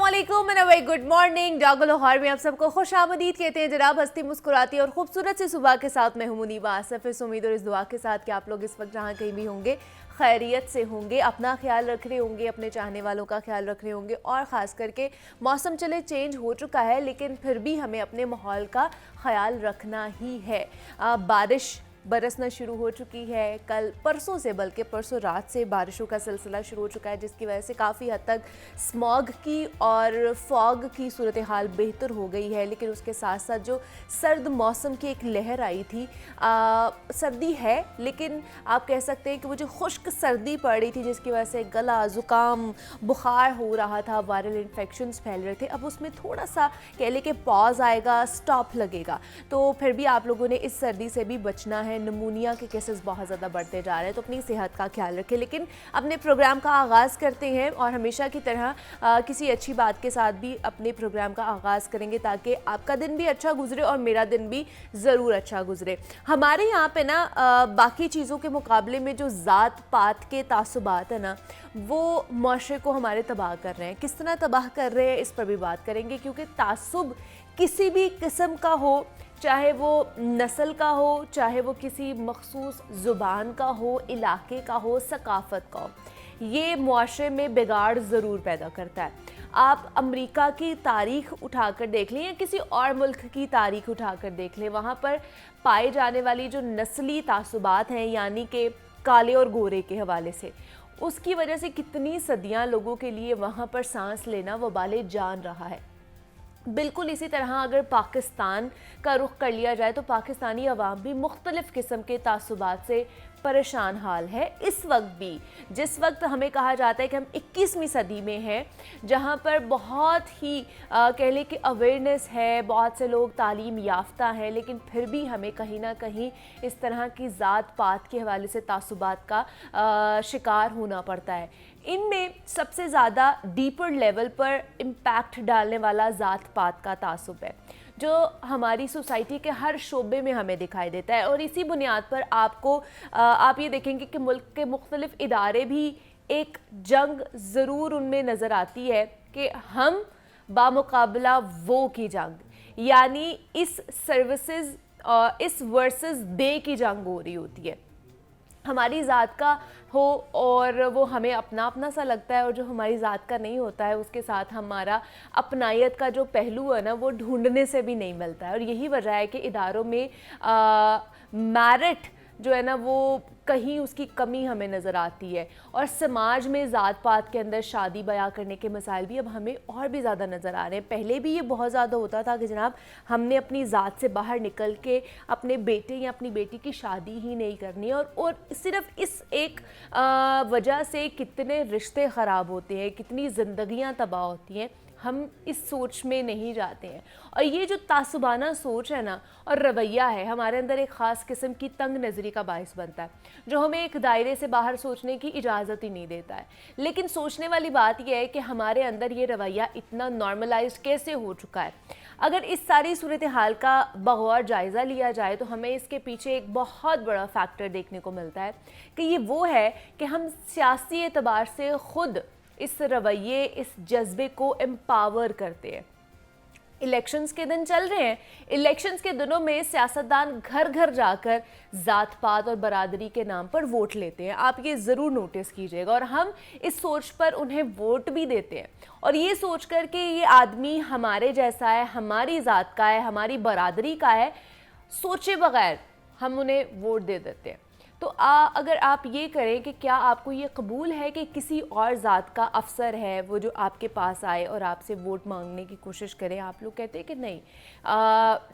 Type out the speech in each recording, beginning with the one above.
अस्सलामुअलैकुम and very good morning. जागो लाहौर में आप सबको खुश आमदीद कहते हैं जनाब। हंसती मुस्कुराती और खूबसूरत सी सुबह के साथ मैं हूं मुनीबा आसफ। इस उम्मीद और इस दुआ के साथ कि आप लोग इस वक्त जहां कहीं भी होंगे खैरियत से होंगे, अपना ख्याल रख रहे होंगे, अपने चाहने वालों का ख्याल रख रहे होंगे। और ख़ास करके मौसम चले चेंज हो चुका है लेकिन फिर भी हमें अपने माहौल का ख्याल रखना ही है। बारिश बरसना शुरू हो चुकी है, कल परसों से, बल्कि परसों रात से बारिशों का सिलसिला शुरू हो चुका है, जिसकी वजह से काफ़ी हद तक स्मॉग की और फॉग की सूरत हाल बेहतर हो गई है। लेकिन उसके साथ साथ जो सर्द मौसम की एक लहर आई थी, सर्दी है लेकिन आप कह सकते हैं कि वो जो खुश्क सर्दी पड़ रही थी जिसकी वजह से गला ज़ुकाम बुखार हो रहा था, वायरल इन्फेक्शंस फैल रहे थे, अब उसमें थोड़ा सा कह लें कि पॉज आएगा, स्टॉप लगेगा। तो फिर भी आप लोगों ने इस सर्दी से भी बचना है। नमूनिया के केसेस बहुत ज़्यादा बढ़ते जा रहे हैं, तो अपनी सेहत का ख्याल रखें। लेकिन अपने प्रोग्राम का आगाज़ करते हैं और हमेशा की तरह किसी अच्छी बात के साथ भी अपने प्रोग्राम का आगाज़ करेंगे ताकि आपका दिन भी अच्छा गुजरे और मेरा दिन भी ज़रूर अच्छा गुजरे। हमारे यहाँ पे ना बाकी चीज़ों के मुकाबले में जो ज़ात पात के तासुबात है ना, वो माशरे को हमारे तबाह कर रहे हैं। किस तरह तबाह कर रहे हैं इस पर भी बात करेंगे, क्योंकि तासुब किसी भी किस्म का हो, चाहे वो नस्ल का हो, चाहे वो किसी मखसूस ज़ुबान का हो, इलाके का हो, सकाफ़त का हो, ये मुआशरे में बिगाड़ ज़रूर पैदा करता है। आप अमेरिका की तारीख़ उठाकर देख लें या किसी और मुल्क की तारीख़ उठाकर देख लें, वहाँ पर पाए जाने वाली जो नस्ली तासुबात हैं, यानी कि काले और गोरे के हवाले से, उसकी वजह से कितनी सदियाँ लोगों के लिए वहाँ पर सांस लेना वबाले जान रहा है। बिल्कुल इसी तरह अगर पाकिस्तान का रुख कर लिया जाए तो पाकिस्तानी अवाम भी मुख्तलिफ़ किस्म के तासुबात से परेशान हाल है। इस वक्त भी, जिस वक्त हमें कहा जाता है कि हम 21वीं सदी में हैं, जहाँ पर बहुत ही कह लें कि अवेयरनेस है, बहुत से लोग तालीम याफ्ता हैं, लेकिन फिर भी हमें कहीं ना कहीं इस तरह की ज़ात पात के हवाले से तासुबात का शिकार होना पड़ता है। इनमें सबसे ज़्यादा डीपर लेवल पर इम्पैक्ट डालने वाला ज़ात पात का तासुब है, जो हमारी सोसाइटी के हर शोबे में हमें दिखाई देता है। और इसी बुनियाद पर आप ये देखेंगे कि मुल्क के मुख्तलिफ इदारे भी एक जंग ज़रूर उनमें नज़र आती है कि हम बामुकाबला वो की जंग, यानी इस सर्विसेज इस वर्सेस दे की जंग हो रही होती है। हमारी ज़ात का हो और वो हमें अपना अपना सा लगता है, और जो हमारी ज़ात का नहीं होता है उसके साथ हमारा अपनायत का जो पहलू है ना, वो ढूंढने से भी नहीं मिलता है। और यही वजह है कि इदारों में मेरिट जो है ना, वो कहीं उसकी कमी हमें नज़र आती है। और समाज में ज़ात पात के अंदर शादी ब्याह करने के मसाइल भी अब हमें और भी ज़्यादा नज़र आ रहे हैं। पहले भी ये बहुत ज़्यादा होता था कि जनाब हमने अपनी ज़ात से बाहर निकल के अपने बेटे या अपनी बेटी की शादी ही नहीं करनी, और सिर्फ इस एक वजह से कितने रिश्ते ख़राब होते हैं, कितनी ज़िंदगियाँ तबाह होती हैं, हम इस सोच में नहीं जाते हैं। और ये जो तासुबाना सोच है ना और रवैया है, हमारे अंदर एक ख़ास किस्म की तंग नज़री का बायस बनता है, जो हमें एक दायरे से बाहर सोचने की इजाज़त ही नहीं देता है। लेकिन सोचने वाली बात यह है कि हमारे अंदर ये रवैया इतना नॉर्मलाइज्ड कैसे हो चुका है। अगर इस सारी सूरत हाल का बगौर जायज़ा लिया जाए तो हमें इसके पीछे एक बहुत बड़ा फैक्टर देखने को मिलता है कि ये वो है कि हम सियासी एतबार से ख़ुद इस रवैये, इस जज्बे को एम्पावर करते हैं। इलेक्शंस के दिन चल रहे हैं, इलेक्शंस के दिनों में सियासतदान घर घर जाकर ज़ात पात और बरादरी के नाम पर वोट लेते हैं। आप ये ज़रूर नोटिस कीजिएगा। और हम इस सोच पर उन्हें वोट भी देते हैं, और ये सोच कर कि ये आदमी हमारे जैसा है, हमारी ज़ात का है, हमारी बरादरी का है, सोचे बगैर हम उन्हें वोट दे देते हैं। तो अगर आप ये करें कि क्या आपको ये कबूल है कि किसी और ज़ात का अफसर है वो जो आपके पास आए और आपसे वोट मांगने की कोशिश करे, आप लोग कहते हैं कि नहीं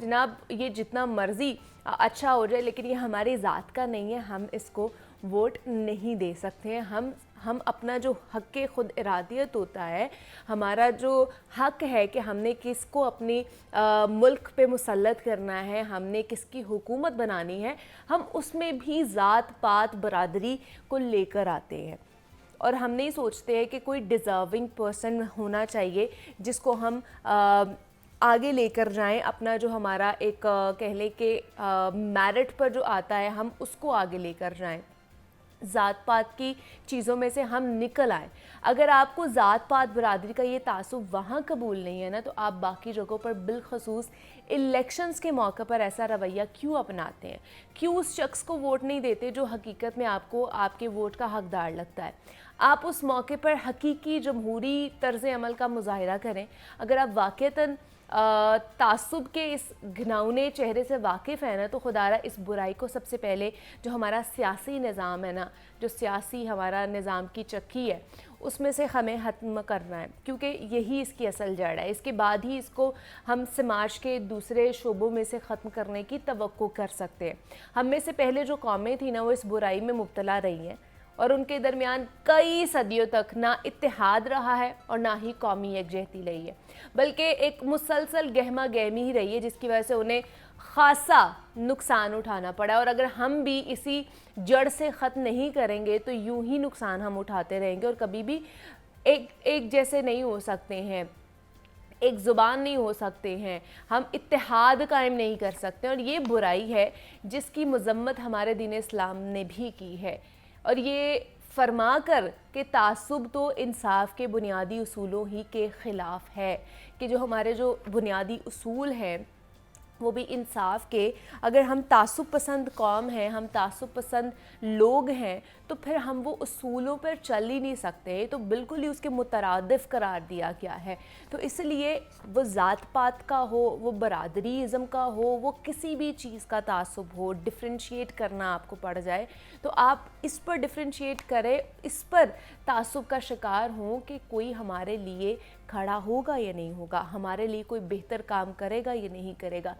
जनाब ये जितना मर्ज़ी अच्छा हो जाए लेकिन ये हमारी ज़ात का नहीं है, हम इसको वोट नहीं दे सकते हैं। हम अपना जो हक़ ख़ुद इरादियत होता है, हमारा जो हक़ है कि हमने किसको अपनी मुल्क पे मुसल्लत करना है, हमने किसकी हुकूमत बनानी है, हम उसमें भी ज़ात पात बरादरी को लेकर आते हैं। और हम नहीं सोचते हैं कि कोई डिज़र्विंग पर्सन होना चाहिए जिसको हम आगे लेकर जाएं, अपना जो हमारा एक कह लें कि मेरिट पर जो आता है हम उसको आगे लेकर जाएं। ज़ात पात की चीज़ों में से हम निकल आएँ। अगर आपको ज़ात पात बरादरी का ये तासुब वहाँ कबूल नहीं है ना, तो आप बाकी जगहों पर बिलखसूस इलेक्शंस के मौके पर ऐसा रवैया क्यों अपनाते हैं? क्यों उस शख्स को वोट नहीं देते जो हकीकत में आपको आपके वोट का हकदार लगता है? आप उस मौके पर हकीकी जमहूरी तर्ज़ अमल का मुज़ाहिरा करें। अगर आप वाक़तन तासुब के इस घिनौने चेहरे से वाकिफ़ है ना, तो खुदारा इस बुराई को सबसे पहले जो हमारा सियासी निज़ाम है ना, जो सियासी हमारा निज़ाम की चक्की है, उसमें से हमें ख़त्म करना है, क्योंकि यही इसकी असल जड़ है। इसके बाद ही इसको हम समाज के दूसरे शोबों में से ख़त्म करने की तवक्को कर सकते हैं। हम में से पहले जो कौमें थी ना, वो इस बुराई में मुब्तला रही हैं और उनके दरमियान कई सदियों तक ना इत्तेहाद रहा है और ना ही कौमी यकजहती रही है, बल्कि एक मुसलसल गहमा गहमी ही रही है, जिसकी वजह से उन्हें ख़ासा नुकसान उठाना पड़ा। और अगर हम भी इसी जड़ से ख़त्म नहीं करेंगे तो यूं ही नुकसान हम उठाते रहेंगे और कभी भी एक जैसे नहीं हो सकते हैं, एक ज़ुबान नहीं हो सकते हैं, हम इत्तेहाद कायम नहीं कर सकते। और ये बुराई है जिसकी मज़म्मत हमारे दीन इस्लाम ने भी की है, और ये फरमा कर कि तासुब तो इंसाफ के बुनियादी उसूलों ही के ख़िलाफ़ है, कि जो हमारे जो बुनियादी उसूल हैं वो भी इंसाफ के, अगर हम तासुब पसंद कौम हैं, हम तासुब पसंद लोग हैं, तो फिर हम वो उसूलों पर चल ही नहीं सकते। तो बिल्कुल ही उसके मुतरादिफ करार दिया गया है। तो इसलिए वो ज़ात पात का हो, वो बरादरीज़म का हो, वो किसी भी चीज़ का तासुब हो, डिफ्रेंशिएट करना आपको पड़ जाए तो आप इस पर डिफ्रेंशिएट करें, इस पर तासुब का शिकार हों कि कोई हमारे लिए खड़ा होगा या नहीं होगा, हमारे लिए कोई बेहतर काम करेगा या नहीं करेगा।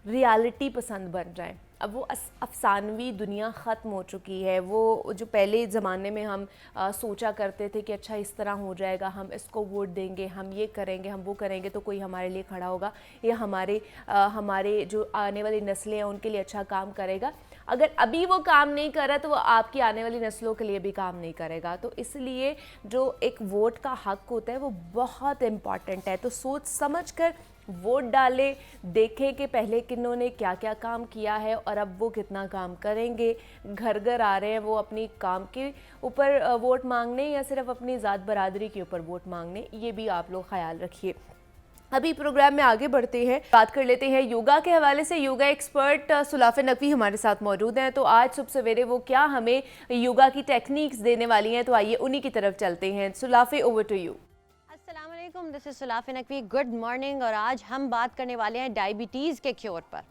रियलिटी पसंद बन जाए। अब वो अफसानवी दुनिया ख़त्म हो चुकी है। वो जो पहले ज़माने में हम सोचा करते थे कि अच्छा इस तरह हो जाएगा, हम इसको वोट देंगे, हम ये करेंगे, हम वो करेंगे तो कोई हमारे लिए खड़ा होगा या हमारे जो आने वाली नस्लें हैं उनके लिए अच्छा काम करेगा। अगर अभी वो काम नहीं कर रहा तो वो आपकी आने वाली नस्लों के लिए भी काम नहीं करेगा। तो इसलिए जो एक वोट का हक़ होता है वो बहुत इम्पॉर्टेंट है। तो सोच समझ कर वोट डालें, देखें कि पहले किन्होंने क्या क्या काम किया है और अब वो कितना काम करेंगे। घर घर आ रहे हैं वो अपनी काम के ऊपर वोट मांगने या सिर्फ अपनी ज़ात बरादरी के ऊपर वोट मांगने, ये भी आप लोग ख्याल रखिए। अभी प्रोग्राम में आगे बढ़ते हैं, बात कर लेते हैं योगा के हवाले से। योगा एक्सपर्ट सुलाफ़े नकवी हमारे साथ मौजूद हैं। तो आज सुबह सवेरे वो क्या हमें योगा की टेक्निक्स देने वाली हैं, तो आइए उन्हीं की तरफ चलते हैं। Sulafe, over to you. अस्सलाम वालेकुम, this is Sulafe Naqvi, good morning. और आज हम बात करने वाले हैं डायबिटीज़ के क्योर पर।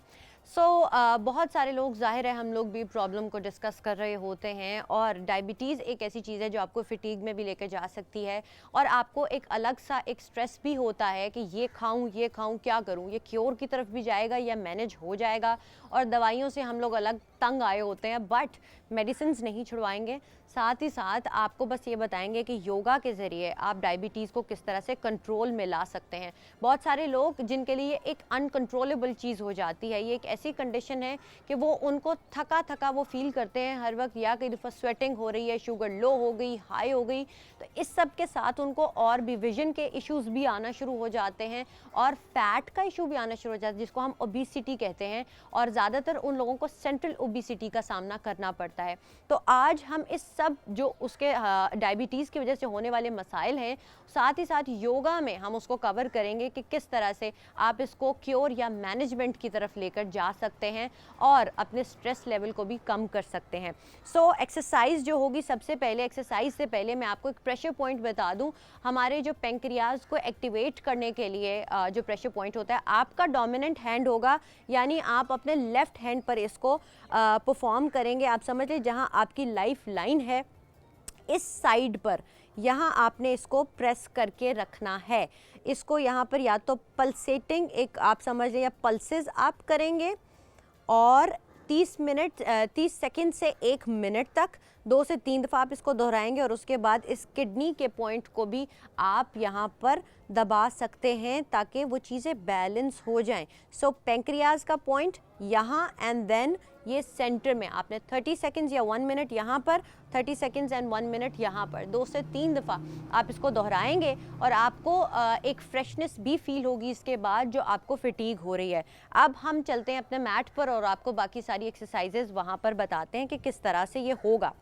बहुत सारे लोग, ज़ाहिर है हम लोग भी प्रॉब्लम को डिस्कस कर रहे होते हैं, और डायबिटीज़ एक ऐसी चीज़ है जो आपको फिटीग में भी लेकर जा सकती है, और आपको एक अलग सा एक स्ट्रेस भी होता है कि ये खाऊं क्या करूं, ये क्योर की तरफ भी जाएगा या मैनेज हो जाएगा। और दवाइयों से हम लोग अलग तंग आए होते हैं, बट मेडिसिन्स नहीं छुड़वाएंगे। साथ ही साथ आपको बस ये बताएंगे कि योगा के ज़रिए आप डायबिटीज़ को किस तरह से कंट्रोल में ला सकते हैं। बहुत सारे लोग जिनके लिए एक अनकंट्रोलेबल चीज़ हो जाती है, ये एक ऐसी कंडीशन है कि वो उनको थका थका वो फील करते हैं हर वक्त, या कई दफ़ा स्वेटिंग हो रही है, शुगर लो हो गई, हाई हो गई। तो इस सब के साथ उनको और भी विजन के इश्यूज़ भी आना शुरू हो जाते हैं, और फैट का इशू भी आना शुरू हो जाता है, जिसको हम ओबेसिटी कहते हैं। और ज़्यादातर उन लोगों को सेंट्रल ओबेसिटी का सामना करना पड़ता है। तो आज हम इस सब जो उसके डायबिटीज़ की वजह से होने वाले मसाइल हैं, साथ ही साथ योगा में हम उसको कवर करेंगे कि किस तरह से आप इसको क्योर या मैनेजमेंट की तरफ लेकर जा सकते हैं और अपने स्ट्रेस लेवल को भी कम कर सकते हैं। एक्सरसाइज जो होगी, सबसे पहले एक्सरसाइज से पहले मैं आपको एक प्रेशर पॉइंट बता दूं। हमारे जो पेंक्रियाज को एक्टिवेट करने के लिए जो प्रेशर पॉइंट होता है, आपका डोमिनेंट हैंड होगा, यानी आप अपने लेफ्ट हैंड पर इसको परफॉर्म करेंगे। आप समझ लें जहां आपकी लाइफ लाइन है, इस साइड पर यहाँ आपने इसको प्रेस करके रखना है। इसको यहाँ पर या तो पल्सेटिंग एक आप समझ लें या पल्सेस आप करेंगे, और 30 सेकंड से 1 मिनट तक 2 से 3 दफ़ा आप इसको दोहराएंगे, और उसके बाद इस किडनी के पॉइंट को भी आप यहाँ पर दबा सकते हैं ताकि वो चीज़ें बैलेंस हो जाएं। पेंक्रियाज का पॉइंट यहाँ, एंड देन ये सेंटर में आपने 30 सेकंड्स या 1 मिनट यहाँ पर, 30 सेकंड्स एंड 1 मिनट यहाँ पर 2 से 3 दफ़ा आप इसको दोहराएंगे, और आपको एक फ्रेशनेस भी फील होगी इसके बाद, जो आपको फिटीग हो रही है। अब हम चलते हैं अपने मैट पर और आपको बाकी सारी एक्सरसाइजेज वहाँ पर बताते हैं कि किस तरह से ये होगा।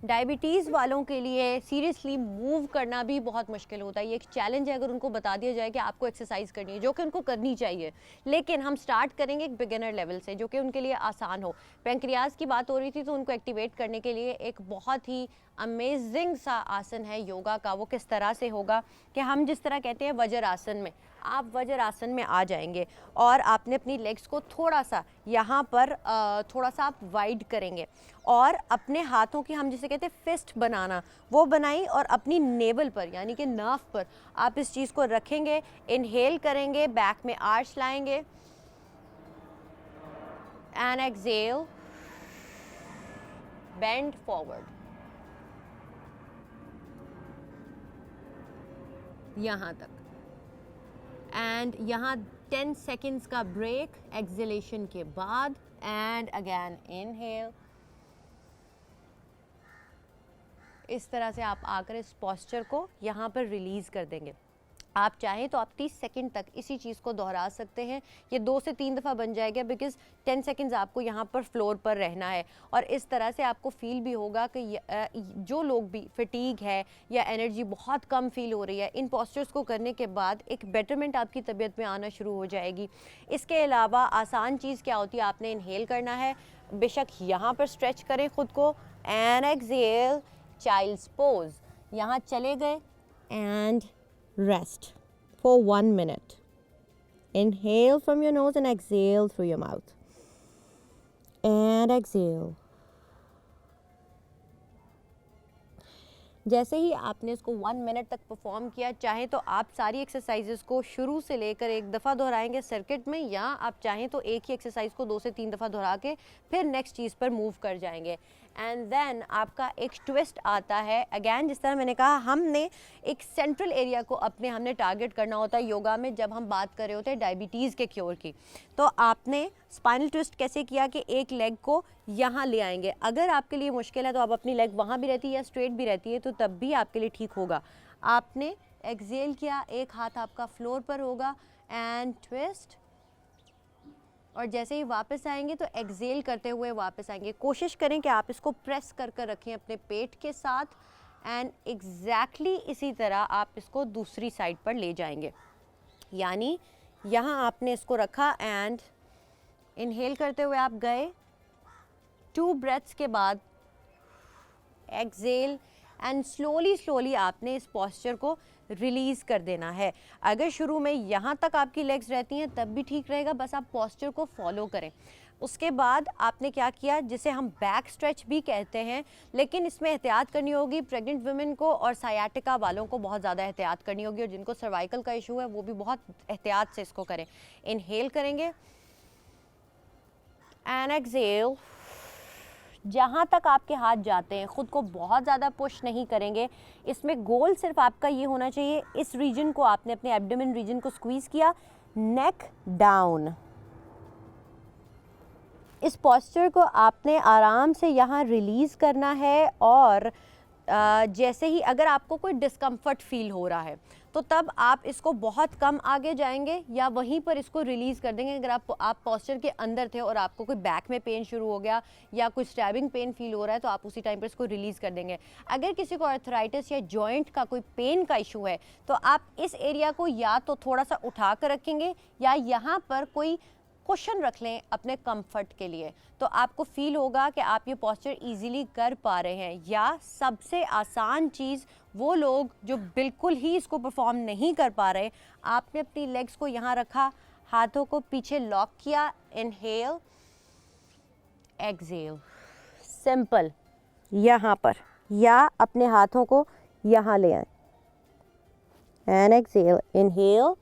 डायबिटीज़ वालों के लिए सीरियसली मूव करना भी बहुत मुश्किल होता है। ये एक चैलेंज है अगर उनको बता दिया जाए कि आपको एक्सरसाइज करनी है, जो कि उनको करनी चाहिए, लेकिन हम स्टार्ट करेंगे एक बिगिनर लेवल से जो कि उनके लिए आसान हो। पैंक्रियाज की बात हो रही थी, तो उनको एक्टिवेट करने के लिए एक बहुत ही अमेजिंग सा आसन है योगा का। वो किस तरह से होगा कि हम जिस तरह कहते हैं वज्र आसन में, आप वज्र आसन में आ जाएंगे और आपने अपनी लेग्स को थोड़ा सा यहाँ पर थोड़ा सा आप वाइड करेंगे और अपने हाथों की, हम जिसे कहते हैं फिस्ट बनाना, वो बनाई और अपनी नेवल पर यानी कि नाफ पर आप इस चीज़ को रखेंगे। इनहेल करेंगे, बैक में आर्च लाएंगे एंड एक्सहेल, बेंड फॉरवर्ड यहाँ तक, एंड यहाँ 10 सेकेंड्स का ब्रेक एक्सहेलेशन के बाद, एंड अगेन इनहेल। इस तरह से आप आकर इस पोस्चर को यहाँ पर रिलीज़ कर देंगे। आप चाहें तो आप 30 सेकंड तक इसी चीज़ को दोहरा सकते हैं। ये 2 से 3 दफ़ा बन जाएगा बिकॉज़ 10 सेकंड्स आपको यहाँ पर फ्लोर पर रहना है। और इस तरह से आपको फील भी होगा कि जो लोग भी फटीग है या एनर्जी बहुत कम फील हो रही है, इन पोस्चर्स को करने के बाद एक बेटरमेंट आपकी तबीयत में आना शुरू हो जाएगी। इसके अलावा आसान चीज़ क्या होती है, आपने इनहेल करना है, बेशक यहाँ पर स्ट्रेच करें ख़ुद को एंड एक्सहेल, चाइल्ड्स पोज, यहाँ चले गए and rest for 1 minute. Inhale from your nose and exhale through your mouth. And exhale. जैसे ही आपने इसको 1 मिनट तक परफॉर्म किया, चाहे तो आप सारी एक्सरसाइजेस को शुरू से लेकर एक दफ़ा दोहराएंगे सर्किट में, या आप चाहें तो एक ही एक्सरसाइज को 2 से 3 दफ़ा दोहरा के फिर नेक्स्ट चीज़ पर मूव कर जाएंगे। एंड देन आपका एक ट्विस्ट आता है। अगैन जिस तरह मैंने कहा, हमने एक सेंट्रल एरिया को हमने टारगेट करना होता है योगा में जब हम बात कर रहे होते हैं डायबिटीज़ के क्योर की। तो आपने स्पाइनल ट्विस्ट कैसे किया कि एक लेग को यहाँ ले आएंगे। अगर आपके लिए मुश्किल है तो आप अपनी लेग वहाँ भी रहती है या स्ट्रेट भी रहती है तो तब भी आपके लिए ठीक होगा। आपने एक्सहेल किया, एक हाथ आपका फ्लोर पर होगा एंड ट्विस्ट, और जैसे ही वापस आएंगे तो एक्सहेल करते हुए वापस आएंगे। कोशिश करें कि आप इसको प्रेस कर कर रखें अपने पेट के साथ एंड एग्जैक्टली इसी तरह आप इसको दूसरी साइड पर ले जाएंगे। यानी यहाँ आपने इसको रखा एंड इनहेल करते हुए आप गए, 2 ब्रेथ्स के बाद एक्सहेल एंड स्लोली आपने इस पोस्चर को रिलीज़ कर देना है। अगर शुरू में यहाँ तक आपकी लेग्स रहती हैं तब भी ठीक रहेगा, बस आप पोस्चर को फॉलो करें। उसके बाद आपने क्या किया, जिसे हम बैक स्ट्रेच भी कहते हैं, लेकिन इसमें एहतियात करनी होगी। प्रेग्नेंट वुमेन को और सायाटिका वालों को बहुत ज़्यादा एहतियात करनी होगी, और जिनको सर्वाइकल का इशू है वो भी बहुत एहतियात से इसको करें। इनहेल करेंगे एंड एक्सहेल, जहाँ तक आपके हाथ जाते हैं ख़ुद को बहुत ज़्यादा पुश नहीं करेंगे। इसमें गोल सिर्फ आपका ये होना चाहिए, इस रीजन को आपने अपने एब्डोमेन रीजन को स्क्वीज़ किया, नेक डाउन। इस पोस्चर को आपने आराम से यहाँ रिलीज़ करना है, और जैसे ही अगर आपको कोई डिस्कम्फर्ट फील हो रहा है तो तब आप इसको बहुत कम आगे जाएंगे या वहीं पर इसको रिलीज़ कर देंगे। अगर आप पोस्चर के अंदर थे और आपको कोई बैक में पेन शुरू हो गया या कोई स्टैबिंग पेन फील हो रहा है तो आप उसी टाइम पर इसको रिलीज़ कर देंगे। अगर किसी को आर्थराइटिस या जॉइंट का कोई पेन का इशू है तो आप इस एरिया को या तो थोड़ा सा उठा कर रखेंगे या यहाँ पर कोई कुशन रख लें अपने कंफर्ट के लिए, तो आपको फील होगा कि आप ये पोस्चर इजीली कर पा रहे हैं। या सबसे आसान चीज़, वो लोग जो बिल्कुल ही इसको परफॉर्म नहीं कर पा रहे, आपने अपनी लेग्स को यहाँ रखा, हाथों को पीछे लॉक किया, इनहेल एक्सहेल, सिंपल, यहाँ पर, या अपने हाथों को यहाँ ले आए and exhale, inhale,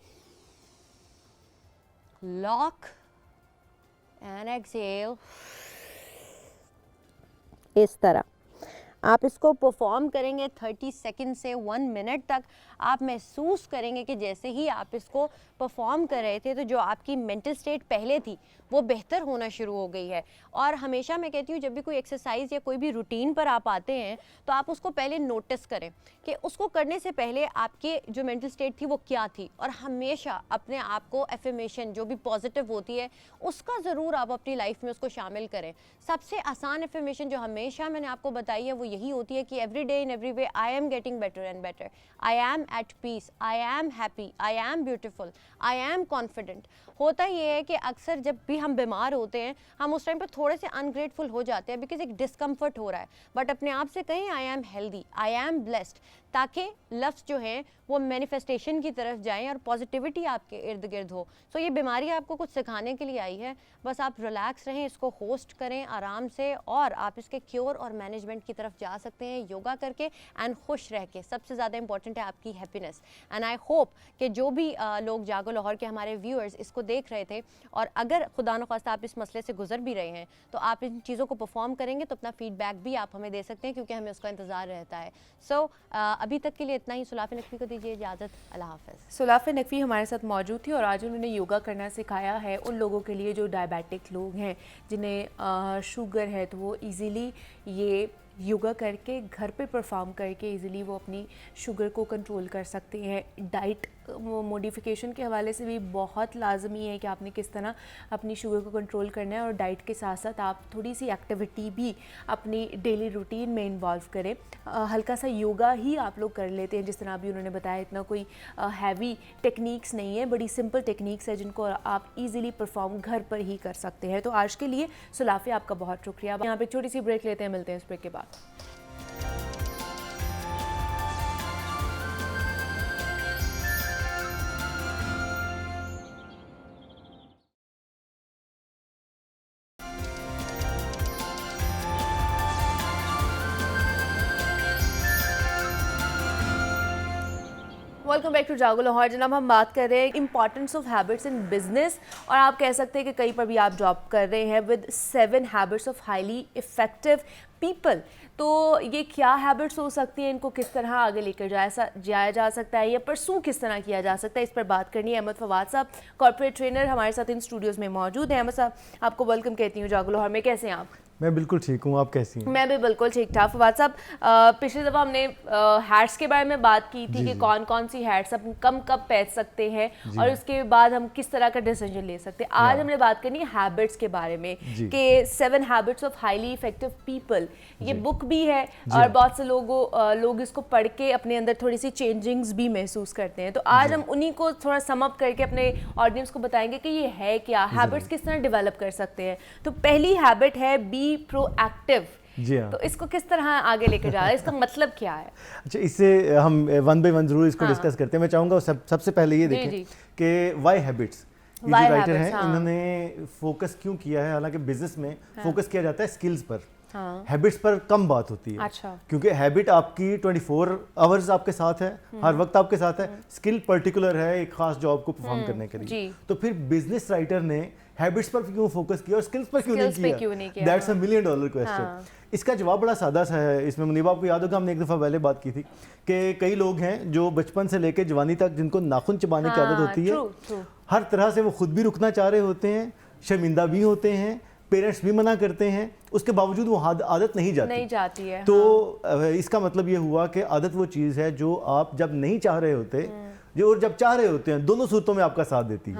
lock and exhale. इस तरह आप इसको परफॉर्म करेंगे 30 सेकंड से 1 मिनट तक। आप महसूस करेंगे कि जैसे ही आप इसको परफॉर्म कर रहे थे तो जो आपकी मेंटल स्टेट पहले थी वो बेहतर होना शुरू हो गई है। और हमेशा मैं कहती हूँ जब भी कोई एक्सरसाइज या कोई भी रूटीन पर आप आते हैं तो आप उसको पहले नोटिस करें कि उसको करने से पहले आपके जो मेंटल स्टेट थी वो क्या थी, और हमेशा अपने आप को एफर्मेशन जो भी पॉजिटिव होती है उसका ज़रूर आप अपनी लाइफ में उसको शामिल करें। सबसे आसान एफर्मेशन जो हमेशा मैंने आपको बताई है वो यही होती है कि every day in every way I am getting better and better, I am at peace, I am happy, I am beautiful, I am confident. होता ये है कि अक्सर जब भी हम बीमार होते हैं हम उस टाइम पर थोड़े से अनग्रेटफुल हो जाते हैं बिकॉज एक डिस्कम्फर्ट हो रहा है, बट अपने आप से कहें I am healthy, I am blessed, ताकि लफ्ज़ जो हैं वो मैनिफेस्टेशन की तरफ जाएं और पॉजिटिविटी आपके इर्द गिर्द हो। सो ये बीमारी आपको कुछ सिखाने के लिए आई है, बस आप रिलैक्स रहें, इसको होस्ट करें आराम से, और आप इसके क्योर और मैनेजमेंट की तरफ जा सकते हैं योगा करके एंड खुश रह के। सबसे ज़्यादा इंपॉर्टेंट है आपकी हैप्पीनेस। एंड आई होप कि जो भी लोग जागो लाहौर के हमारे व्यूअर्स इसको देख रहे थे और अगर खुदा न खास्ता आप इस मसले से गुजर भी रहे हैं तो आप इन चीज़ों को परफॉर्म करेंगे तो अपना फीडबैक भी आप हमें दे सकते हैं क्योंकि हमें उसका इंतज़ार रहता है। सो अभी तक के लिए इतना ही। सुलाफ़ नकवी को दीजिए इजाज़त। अल्लाह हाफ़िज़। सुलाफ़ नकवी हमारे साथ मौजूद थी और आज उन्होंने योगा करना सिखाया है उन लोगों के लिए जो डायबिटिक लोग हैं, जिन्हें शुगर है, तो वो इजीली ये योगा करके घर पे परफॉर्म करके इजीली वो अपनी शुगर को कंट्रोल कर सकते हैं। डाइट मॉडिफिकेशन के हवाले से भी बहुत लाजमी है कि आपने किस तरह अपनी शुगर को कंट्रोल करना है, और डाइट के साथ साथ आप थोड़ी सी एक्टिविटी भी अपनी डेली रूटीन में इन्वॉल्व करें। हल्का सा योगा ही आप लोग कर लेते हैं, जिस तरह अभी उन्होंने बताया, इतना कोई हैवी टेक्निक्स नहीं है, बड़ी सिंपल टेक्निक्स है जिनको आप इजीली परफॉर्म घर पर ही कर सकते हैं। तो आज के लिए सुलाफ़े आपका बहुत शुक्रिया। यहाँ पे एक छोटी सी ब्रेक लेते हैं, मिलते हैं इस ब्रेक के बाद। वेलकम बैक टू जागो लाहौर। जनाब, हम बात कर रहे हैं importance of habits in business, और आप कह सकते हैं कि कहीं पर भी आप जॉब कर रहे हैं with 7 habits of highly effective people. तो ये क्या हैबिट्स हो सकती हैं, इनको किस तरह आगे लेकर जाया जा सकता है या परसू किस तरह किया जा सकता है, इस पर बात करनी है। अहमद फवाद साहब, कॉर्पोरेट ट्रेनर, हमारे साथ इन स्टूडियोज़ में मौजूद हैं। अहमद साहब, आपको वेलकम कहती हूँ जागो लाहौर में। कैसे हैं आप? मैं बिल्कुल ठीक हूँ, आप कैसी हैं? मैं भी बिल्कुल ठीक ठाक। फवाद साहब, पिछली दफ़ा हमने हैट्स के बारे में बात की थी कि कौन कौन सी हैट्स हम कब पहन सकते हैं और उसके बाद हम किस तरह का डिसीजन ले सकते हैं। आज हमने बात करनी है हैबिट्स के बारे में कि 7 habits of highly effective people. ये बुक भी है और बहुत से लोग इसको पढ़ के अपने अंदर थोड़ी सी चेंजिंग्स भी महसूस करते हैं। तो आज हम उन्हीं को थोड़ा सम अप करके अपने ऑडियंस को बताएंगे कि ये है क्या, हैबिट्स किस तरह डेवलप कर सकते हैं। तो पहली हैबिट है बी प्रोएक्टिव। जी हाँ। तो इसको किस तरह आगे लेकर जा रहा है, इसका मतलब क्या है? अच्छा, इससे हम वन बाय वन जरूर इसको डिस्कस करते हैं। मैं चाहूँगा सबसे पहले ये देखें कि वाई हैबिट्स। ये जो राइटर हैं इन्होंने फोकस क्यों किया है, हालांकि बिजनेस में फोकस किया जाता है स्किल्स पर, हैबिट्स पर कम बात होती है। अच्छा। क्योंकि हैबिट आपकी 24 आवर्स आपके साथ है, हर वक्त आपके साथ है। स्किल पर्टिकुलर है एक खास जॉब को परफॉर्म करने के लिए। तो फिर बिजनेस राइटर ने हैबिट्स पर क्यों फोकस किया और स्किल्स पर क्यों नहीं किया? That's a $1 million question. इसका जवाब बड़ा सादा सा है। इसमें मुनीबा, आपको याद होगा हमने एक दफ़ा पहले बात की थी कि कई लोग हैं जो बचपन से लेकर जवानी तक जिनको नाखून चबाने की आदत होती है, हर तरह से वो खुद भी रुकना चाह रहे होते हैं, शर्मिंदा भी होते हैं, पेरेंट्स भी मना करते हैं, उसके बावजूद वो आदत नहीं जाती है। तो इसका मतलब ये हुआ कि आदत वो चीज़ है जो आप जब नहीं चाह रहे होते जो और जब चाह रहे होते हैं, दोनों सूरतों में आपका साथ देती है।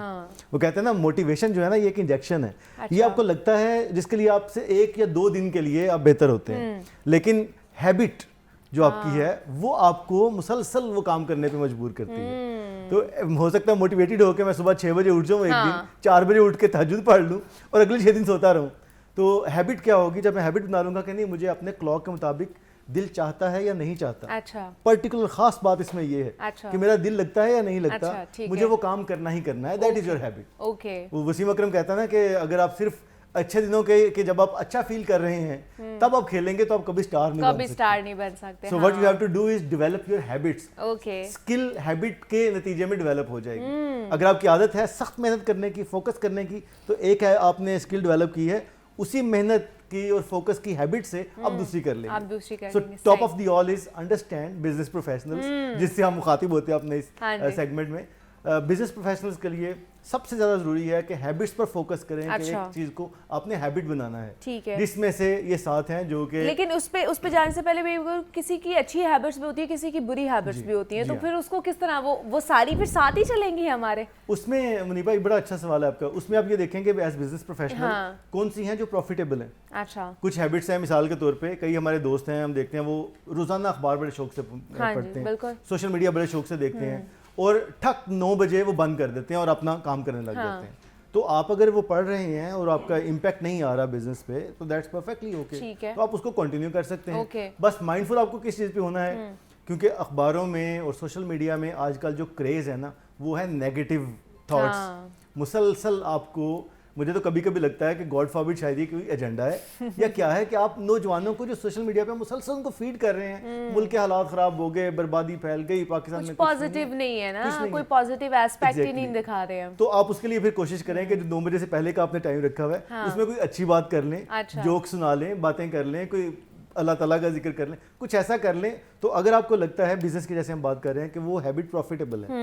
वो कहते हैं ना, मोटिवेशन जो है ना, ये एक इंजेक्शन है। अच्छा। ये आपको लगता है जिसके लिए आपसे 1 या 2 दिन के लिए आप बेहतर होते हैं, लेकिन हैबिट जो आपकी है वो आपको मुसलसल वो काम करने पे मजबूर करती है। तो हो सकता है मोटिवेटेड होकर मैं सुबह 6 बजे उठ जाऊँ, एक दिन 4 बजे उठ के तहज्जुद पढ़ लूँ और अगले 6 दिन सोता रहूँ। तो हैबिट क्या होगी, जब मैं हैबिट बना लूँगा कि नहीं, मुझे अपने क्लॉक के मुताबिक दिल चाहता है या नहीं चाहता। अच्छा। पर्टिकुलर खास बात इसमें ये है। अच्छा। कि मेरा दिल लगता है या नहीं लगता। अच्छा, मुझे वो काम करना ही करना है। That is your habit. Okay. वो वसीम अकरम कहता है ना कि अगर आप सिर्फ अच्छे दिनों के जब आप अच्छा फील कर रहे हैं तब आप खेलेंगे तो आप कभी स्टार नहीं बन सकते। So what you have to do is develop your habits. Okay. Skill habit के नतीजे में डेवलप हो जाएगी। अगर आपकी आदत है सख्त मेहनत करने की, फोकस करने की, तो एक है आपने स्किल डेवलप की है, उसी मेहनत की और फोकस की हैबिट से आप दूसरी कर लेंगे। आप दूसरी कर सो लेंगे, टॉप सही। Of the all is understand business professionals, जिससे हम मुखातिब होते हैं अपने इस हाँ जी। सेगमेंट में। बिजनेस प्रोफेशनल्स के लिए सबसे ज्यादा जरूरी है कि हैबिट्स पर फोकस करें, कि अच्छा। एक चीज को आपने हैबिट बनाना है, ठीक है। जिसमें से ये 7 हैं जो कि लेकिन उस पे जाने से पहले भी किसी की अच्छी हैबिट्स भी होती है, किसी की बुरी हैबिट्स जी, भी होती हैं, जी तो हाँ। फिर उसको किस तरह वो सारी फिर साथ ही चलेंगी हमारे? उसमें मुनीबा एक बड़ा अच्छा सवाल है आपका। उसमें आप ये देखेंगे एज बिजनेस प्रोफेशनल हाँ। कौन सी हैं जो प्रॉफिटेबल हैं। अच्छा। कुछ हैबिट्स हैं, मिसाल के तौर पे कई हमारे दोस्त हैं, हम देखते हैं वो रोजाना अखबार बड़े शौक से हाँ जी, पढ़ते बिल्कुल। हैं, सोशल मीडिया बड़े शौक से देखते हैं, और ठक 9 बजे वो बंद कर देते हैं और अपना काम करने लग हाँ। जाते हैं। तो आप अगर वो पढ़ रहे हैं और आपका इम्पैक्ट नहीं आ रहा बिजनेस पे, तो दैट्स परफेक्टली ओके, ठीक है। तो आप उसको कंटिन्यू कर सकते हैं। ओके। बस माइंडफुल आपको किस चीज़ पे होना है, क्योंकि अखबारों में और सोशल मीडिया में आजकल जो क्रेज़ है ना, वो है नेगेटिव हाँ। थॉट्स। मुसलसल आपको, मुझे तो कभी कभी लगता है कि गॉड फॉरबिड शायद ये कोई एजेंडा है या क्या है, कि आप नौजवानों को जो सोशल मीडिया पे मुसलसल उनको फीड कर रहे हैं, मुल्क के हालात खराब हो गए, बर्बादी फैल गई, पाकिस्तान कुछ में पॉजिटिव नहीं है ना, कुछ नहीं कोई है। पॉजिटिव एस्पेक्ट ही नहीं Exactly. दिखा रहे हम। तो आप उसके लिए फिर कोशिश करें कि जो 9 बजे से पहले का आपने टाइम रखा हुआ है, हाँ। उसमें कोई अच्छी बात कर लें, अच्छा। जोक सुना लें, बातें कर लें, कोई अल्लाह ताला का जिक्र कर लें, कुछ ऐसा कर लें। तो अगर आपको लगता है बिजनेस की, जैसे हम बात कर रहे हैं, कि वो हैबिट प्रॉफिटेबल है,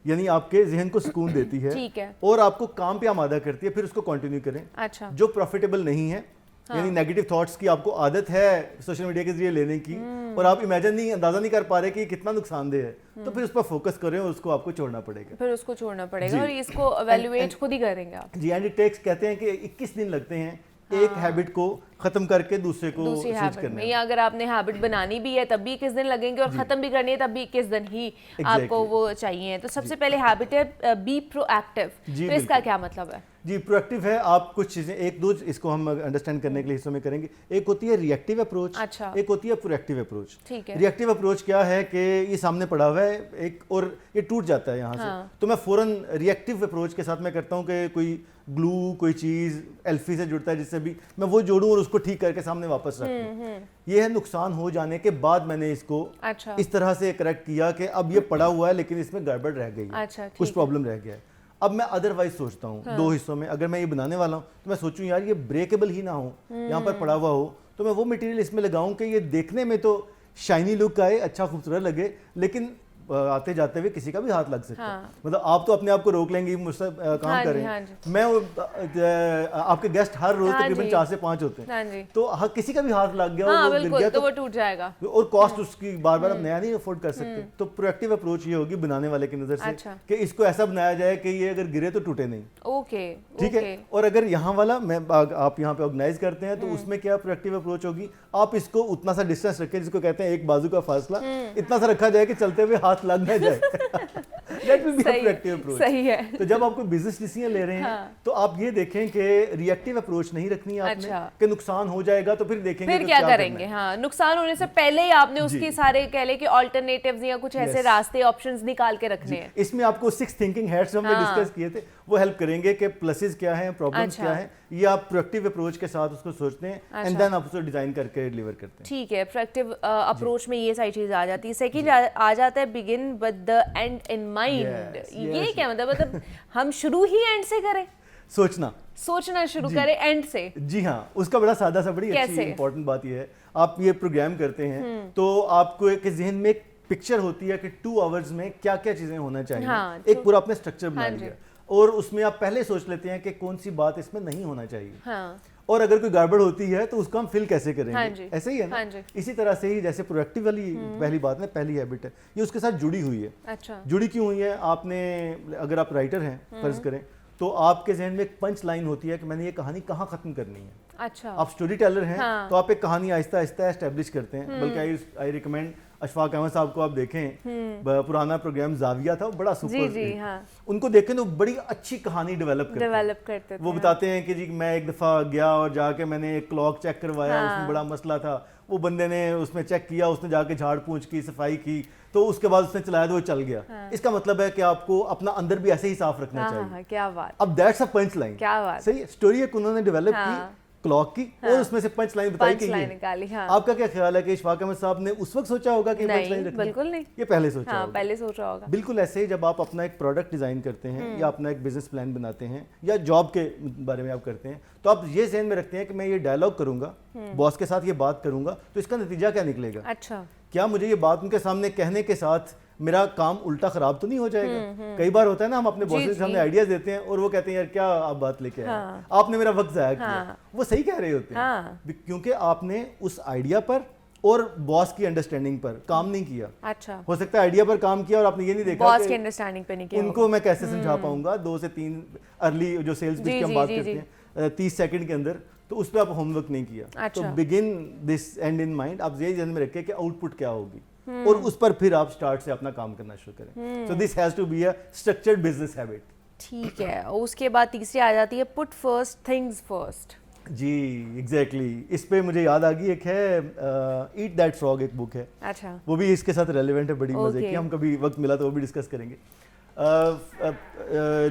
यानी आपके जहन को सुकून देती है, ठीक है। और आपको काम पे आमादा करती है, फिर उसको कंटिन्यू करें। अच्छा। जो प्रॉफिटेबल नहीं है, यानी नेगेटिव थॉट्स की आपको आदत है सोशल मीडिया के जरिए लेने की, और आप अंदाजा नहीं कर पा रहे कि ये कितना नुकसानदेह है, तो फिर उस पर फोकस करें और उसको आपको छोड़ना पड़ेगा। फिर उसको छोड़ना जी। पड़ेगा और इसको एवेल्युएट खुद ही करेंगे आप। जी, एंड इट टेक्स, कहते हैं कि 21 दिन लगते हैं एक हैबिट को खत्म करके दूसरे को दूसरी स्विच हैबिट करने में, में। या अगर आपने हैबिट बनानी भी है तब भी 21 दिन लगेंगे, और खत्म भी करनी है तब भी 21 दिन ही आपको वो चाहिए। तो सबसे पहले हैबिट है बी प्रोएक्टिव। जी, तो इसका बिल्कुल। क्या मतलब है? जी, प्रोएक्टिव है, आप कुछ चीजें एक दो इसको हम अंडरस्टैंड करने के लिए हिस्सों में करेंगे। एक होती है रिएक्टिव अप्रोच, अच्छा। एक होती है प्रोएक्टिव अप्रोच। ठीक है। रिएक्टिव अप्रोच क्या है कि ये सामने पड़ा हुआ है एक, और ये टूट जाता है यहाँ हाँ। से, तो मैं फौरन रिएक्टिव अप्रोच के साथ मैं करता हूँ कि कोई ग्लू, कोई चीज एल्फी से जुड़ता है, जिससे भी मैं वो जोड़ूं और उसको ठीक करके सामने वापस रख दूं। ये है नुकसान हो जाने के बाद मैंने इसको अच्छा। इस तरह से करेक्ट किया कि अब ये पड़ा हुआ है, लेकिन इसमें गड़बड़ रह गई है, अच्छा, ठीक कुछ है। प्रॉब्लम रह गया है। अब मैं अदरवाइज सोचता हूँ, दो हिस्सों में अगर मैं ये बनाने वाला हूँ, तो मैं सोचूं यार ये ब्रेकेबल ही ना हो, यहाँ पर पड़ा हुआ हो, तो मैं वो मटेरियल इसमें लगाऊं कि ये देखने में तो शाइनी लुक आए, अच्छा खूबसूरत लगे, लेकिन आते जाते हुए किसी का भी हाथ लग सकता है। हाँ। मतलब आप तो अपने आप को रोक लेंगे मुझसे काम हाँ जी, करें, हाँ जी। मैं आपके गेस्ट हर रोज हाँ तकरीबन जी। 4 से 5 होते हैं, हाँ जी। तो किसी का भी हाथ लग गया हाँ और वो गिर बिल्कुल, गया, तो वो टूट जाएगा। और कॉस्ट उसकी बार बार आप नया नहीं अफोर्ड कर सकते। तो प्रोएक्टिव अप्रोच ये होगी बनाने वाले की नजर से, अच्छा। कि इसको ऐसा बनाया जाए कि ये अगर गिरे तो टूटे नहीं। ओके, ठीक है। और अगर यहाँ वाला मैं आप यहाँ पे ऑर्गेनाइज करते हैं, तो उसमें क्या प्रोएक्टिव अप्रोच होगी, आप इसको उतना सा डिस्टेंस रखें, जिसको कहते हैं एक बाजू का फासला, इतना सा रखा जाए कि चलते हुए हाथ लग ना जाए। That will be a proactive approach. सही है। तो जब आप कोई बिजनेस डिसीजन ले रहे हैं, हाँ। तो आप ये देखें कि रिएक्टिव अप्रोच नहीं रखनी है आपने, अच्छा। कि नुकसान हो जाएगा तो फिर देखेंगे फिर कि क्या करना करेंगे? है। हाँ, नुकसान होने से पहले ही आपने उसके सारे कह ले कि ऑल्टरनेटिव्स या कुछ ऐसे Yes. रास्ते ऑप्शंस निकाल के रखने हैं। इसमें आपको 6 थिंकिंग हेड्स हमने हाँ। डिस्कस किए थे, वो हेल्प करेंगे कि प्लसेस क्या हैं, प्रॉब्लम्स अच्छा। क्या हैं, ये आप प्रोएक्टिव अप्रोच के साथ उसको सोचते हैं, अच्छा। एंड देन आप उसको डिजाइन करके डिलीवर करते हैं। ठीक है, प्रोएक्टिव अप्रोच में ये सारी चीज आ जाती है। सेकंड आ जाता है begin with the and in mind. Yes, ये yes. क्या मतलब हम शुरू ही एंड से करें, सोचना, सोचना शुरू जी। करें एंड से? जी हाँ, उसका बड़ा सादा सा बड़ी अच्छी कैसे? इंपॉर्टेंट बात ये है, आप ये प्रोग्राम करते हैं तो आपको एक जहन में एक पिक्चर होती है कि 2 आवर्स में क्या क्या चीजें होना चाहिए। हाँ, एक पूरा अपने स्ट्रक्चर बना हाँ लिया, जी। और उसमें आप पहले सोच लेते हैं कि कौन सी बात इसमें नहीं होना चाहिए, हाँ। और अगर कोई गड़बड़ होती है तो उसको हम फिल कैसे हाँ करेंगे। जी। ऐसे ही है ना। हाँ जी। इसी तरह से ही जैसे प्रोएक्टिव वाली पहली बात है, पहली हैबिट है, ये उसके साथ जुड़ी हुई है। अच्छा। जुड़ी क्यों हुई है? आपने, अगर आप राइटर हैं फर्ज करें, तो आपके जहन में एक पंच लाइन होती है कि मैंने ये कहानी कहाँ खत्म करनी है। अच्छा। आप स्टोरी टेलर हैं, हाँ। तो आप एक कहानी आहिस्ता आहिस्ता एस्टेब्लिश करते हैं। बल्कि आई रिकमेंड अशफाक अहमद साहब को आप देखें, पुराना प्रोग्राम जाविया था, बड़ा सुपर जी, हाँ। उनको देखें तो बड़ी अच्छी कहानी डेवलप करते थे। वो बताते हैं कि जी मैं एक दफ़ा गया और जाके मैंने एक क्लॉक चेक करवाया, हाँ। उसमें बड़ा मसला था, वो बंदे ने उसमें चेक किया, उसने जाके झाड़ पूंछ की, सफाई की, तो उसके बाद उसने चलाया तो वो चल गया। हाँ। इसका मतलब है कि आपको अपना अंदर भी ऐसे ही साफ रखना हाँ, चाहिए। हाँ, क्या बात, अब दैट्स अ पंच लाइन। क्या बात। सही स्टोरी एक उन्होंने डेवलप हाँ। की, क्लॉक की और उसमें से पंच लाइन बताई कि पंच लाइन ये। निकाली। हाँ आपका क्या ख्याल है कि इशफाक अहमद साहब ने उस वक्त सोचा होगा कि पंच लाइन नहीं, रखनी है? बिल्कुल नहीं। ये पहले सोचा हाँ होगा। पहले सोचा होगा। बिल्कुल ऐसे ही जब आप अपना एक प्रोडक्ट डिजाइन करते हैं या अपना एक बिजनेस प्लान बनाते हैं या जॉब के बारे में आप करते हैं, तो आप ये ज़हन में रखते हैं कि मैं ये डायलॉग करूंगा, बॉस के साथ ये बात करूंगा, तो इसका नतीजा क्या निकलेगा? अच्छा क्या मुझे ये बात उनके सामने कहने के साथ मेरा काम उल्टा खराब तो नहीं हो जाएगा? कई बार होता है ना, हम अपने बॉस के सामने आइडियाज देते हैं और वो कहते हैं यार क्या आप बात लेके आए, आपने मेरा वक्त जाया किया। वो सही कह रहे होते हैं क्योंकि आपने उस आइडिया पर और बॉस की अंडरस्टैंडिंग पर काम नहीं किया। अच्छा, हो सकता है आइडिया पर काम किया और आपने ये नहीं देखा बॉस कि की अंडरस्टैंडिंग पे नहीं किया उनको मैं कैसे समझा पाऊंगा 2 से 3 अर्ली जो सेल्स पिच की हम बात करते हैं 30 सेकंड के अंदर, तो उस पर आप होमवर्क नहीं किया। तो begin this and in mind, आप ये ध्यान में रखें कि आउटपुट क्या होगी और उस पर फिर आप स्टार्ट से अपना काम करना शुरू करें। So this has to be a structured business habit. ठीक है, उसके बाद तीसरी आ जाती है पुट फर्स्ट थिंग्स फर्स्ट। जी एग्जैक्टली इस पे मुझे याद आ गई, एक है ईट दैट फ्रॉग, एक बुक है। अच्छा, वो भी इसके साथ रेलेवेंट है, बड़ी मजे की। Okay. हम कभी वक्त मिला तो वो भी डिस्कस करेंगे।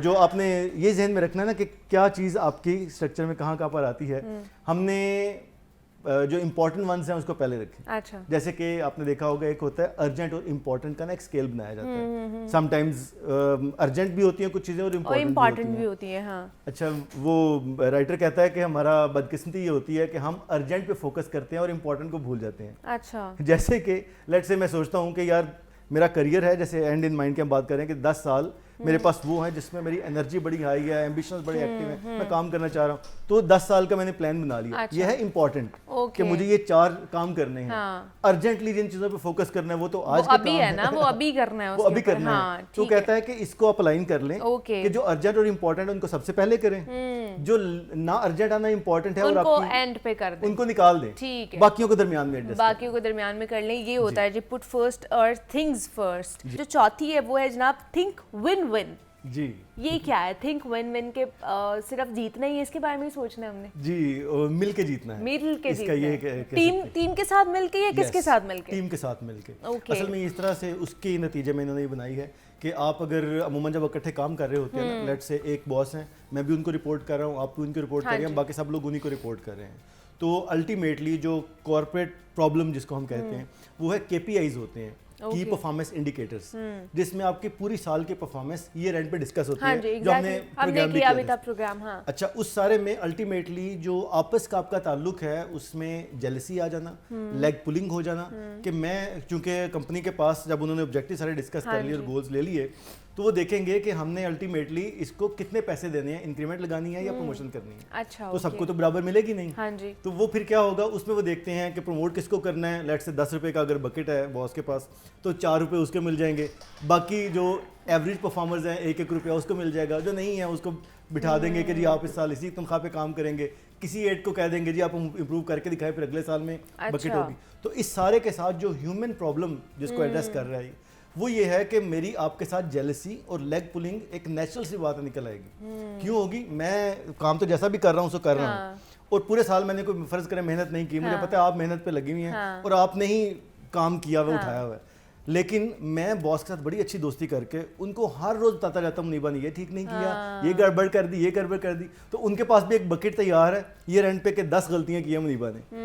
जो आपने ये जहन में रखना है ना कि क्या चीज़ आपकी स्ट्रक्चर में कहाँ कहाँ पर आती है। हमने जो इंपॉर्टेंट वंस हैं उसको पहले रखें। अच्छा, जैसे कि आपने देखा होगा एक होता है अर्जेंट और इम्पोर्टेंट का ना एक स्केल बनाया जाता है। समटाइम्स अर्जेंट भी होती हैं कुछ चीज़ें और इम्पोर्टेंट इम्पोर्टेंट भी होती है। हाँ अच्छा, वो राइटर कहता है कि हमारा बदकिस्मती ये होती है कि हम अर्जेंट पे फोकस करते हैं और इम्पोर्टेंट को भूल जाते हैं। अच्छा, जैसे कि लेट से मैं सोचता हूँ कि यार मेरा करियर है, जैसे एंड इन माइंड की हम बात करें कि 10 साल मेरे पास वो है जिसमें मेरी एनर्जी बड़ी हाई है, एम्बिशंस बड़े एक्टिव है, मैं काम करना चाह रहा हूँ, तो 10 साल का मैंने प्लान बना लिया। अच्छा। ये है इंपॉर्टेंट Okay. कि मुझे ये 4 काम करने हैं। हाँ। अर्जेंटली जिन चीजों पे फोकस करना है वो तो आज वो के अभी काम है ना, वो अभी करना है वो उसके अभी ऊपर। करना हाँ, है। तो ठीक है। कहता है कि इसको आप अलाइन कर लें Okay. कि जो अर्जेंट और इम्पोर्टेंट है उनको सबसे पहले करें, जो ना अर्जेंट आना इम्पोर्टेंट है और उनको आपकी एंड पे कर दें। उनको निकाल दें, ठीक है। बाकियों को दरमियान में एडजस्ट। बाकियों को दरमियान में कर लें, ये होता है जी पुट फर्स्ट और थिंग्स फर्स्ट। जो चौथी है वो है जनाब थिंक विन विन। जी ये क्या है? थिंक विन विन के सिर्फ जीतना ही है, इसके बारे में ही सोचना है हमने? जी मिल के जीतना है। मिल के इसका ये जीतना है। कह टीम सकते हैं। टीम के साथ मिलके या किसके Yes, साथ मिलके? टीम के साथ मिलके। Okay. असल में इस तरह से उसके नतीजे में इन्होंने ये बनाई है कि आप अगर अमूमन जब इकट्ठे काम कर रहे होते हैं ना, लेट से एक बॉस हैं, मैं भी उनको रिपोर्ट कर रहा हूँ, आप भी उनको रिपोर्ट कर रहे हैं, बाकी सब लोग उन्हीं को रिपोर्ट कर रहे हैं, तो अल्टीमेटली जो कॉर्पोरेट प्रॉब्लम जिसको हम कहते हैं वो है KPIs होते हैं, की परफॉर्मेंस इंडिकेटर्स, जिसमें आपकी पूरी साल की परफॉर्मेंस ईयर एंड पे डिस्कस होती हाँ है, जी, जो हमने exactly. हमने प्रोग्राम भी किया किया भी था। था प्रोग्राम। हाँ, अच्छा, उस सारे में अल्टीमेटली जो आपस का आपका ताल्लुक है उसमें जेलसी आ जाना, लेग पुलिंग हो जाना कि मैं, चूंकि कंपनी के पास जब उन्होंने ऑब्जेक्टिव सारे डिस्कस कर लिए और गोल्स ले लिए, तो वो देखेंगे कि हमने अल्टीमेटली इसको कितने पैसे देने हैं, इंक्रीमेंट लगानी है या प्रमोशन करनी है। अच्छा, तो सबको तो बराबर मिलेगी नहीं। हाँ जी, तो वो फिर क्या होगा, उसमें वो देखते हैं कि प्रमोट किसको करना है। लेट से 10 रुपए का अगर बकेट है बॉस के पास तो 4 रुपए उसके मिल जाएंगे, बाकी जो एवरेज परफॉर्मर्स हैं 1-1 रुपया उसको मिल जाएगा, जो नहीं है उसको बिठा देंगे कि जी आप इस साल इसी तनख्वाह पे काम करेंगे, किसी एड को कह देंगे जी आप इंप्रूव करके दिखाएं, फिर अगले साल में बकेट होगी। तो इस सारे के साथ जो ह्यूमन प्रॉब्लम जिसको एड्रेस कर रहा है वो ये है कि मेरी आपके साथ जेलसी और लेग पुलिंग एक नेचुरल सी बात निकल आएगी। क्यों होगी? मैं काम तो जैसा भी कर रहा हूँ उसको कर रहा हूँ और पूरे साल मैंने कोई फर्ज करें मेहनत नहीं की, मुझे पता है आप मेहनत पे लगी हुई हैं और आपने ही काम किया हुआ उठाया हुआ है, लेकिन मैं बॉस के साथ बड़ी अच्छी दोस्ती करके उनको हर रोज बताता जाता हूँ मुनीबा ने ये ठीक नहीं किया, ये गड़बड़ कर दी, ये गड़बड़ कर दी, तो उनके पास भी एक बकेट तैयार है ये रेंट पे के 10 गलतियां की है मुनीबा ने।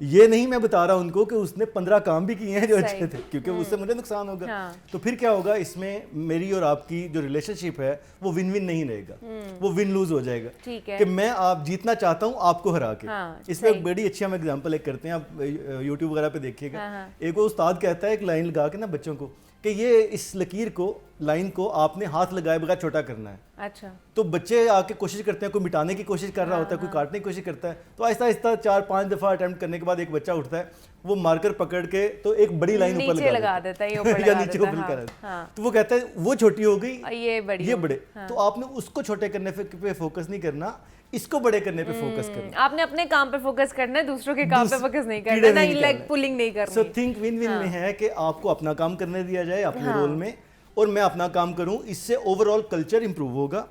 ये नहीं मैं बता रहा उनको कि उसने 15 काम भी किए हैं जो अच्छे थे, क्योंकि उससे मुझे नुकसान होगा। तो फिर क्या होगा, इसमें मेरी और आपकी जो रिलेशनशिप है वो विन विन नहीं रहेगा, वो विन लूज हो जाएगा कि मैं आप जीतना चाहता हूँ आपको हरा के। इसमें एक बड़ी अच्छी हम एग्जाम्पल एक करते हैं, आप यूट्यूब वगैरह पे देखिएगा। एक वो उस्ताद कहता है एक लाइन लगा के ना बच्चों को कि ये इस लकीर को, लाइन को आपने हाथ लगाए बगैर छोटा करना है। अच्छा, तो बच्चे आके कोशिश करते हैं, कोई मिटाने की कोशिश कर रहा होता है, कोई काटने की कोशिश करता है, तो आहिस्ता आहिस्ता 4-5 दफा अटेम्प्ट करने के बाद एक बच्चा उठता है, वो मार्कर पकड़ के तो एक बड़ी लाइन ऊपर लगा देता है, या नीचे ऊपर लगा देता है। तो वो कहता है वो छोटी हो गई, ये बड़े। तो आपने उसको छोटे करने पे फोकस नहीं करना, इसको बड़े करने पे फोकस करना। आपने अपने काम पे फोकस करना है, दूसरों के काम पे फोकस नहीं करना, ना लेग पुलिंग नहीं करनी। सो थिंक विन विन में है कि आपको अपना काम करने दिया जाए अपने रोल में और मैं अपना काम करूं, इससे ओवरऑल कल्चर इंप्रूव होगा,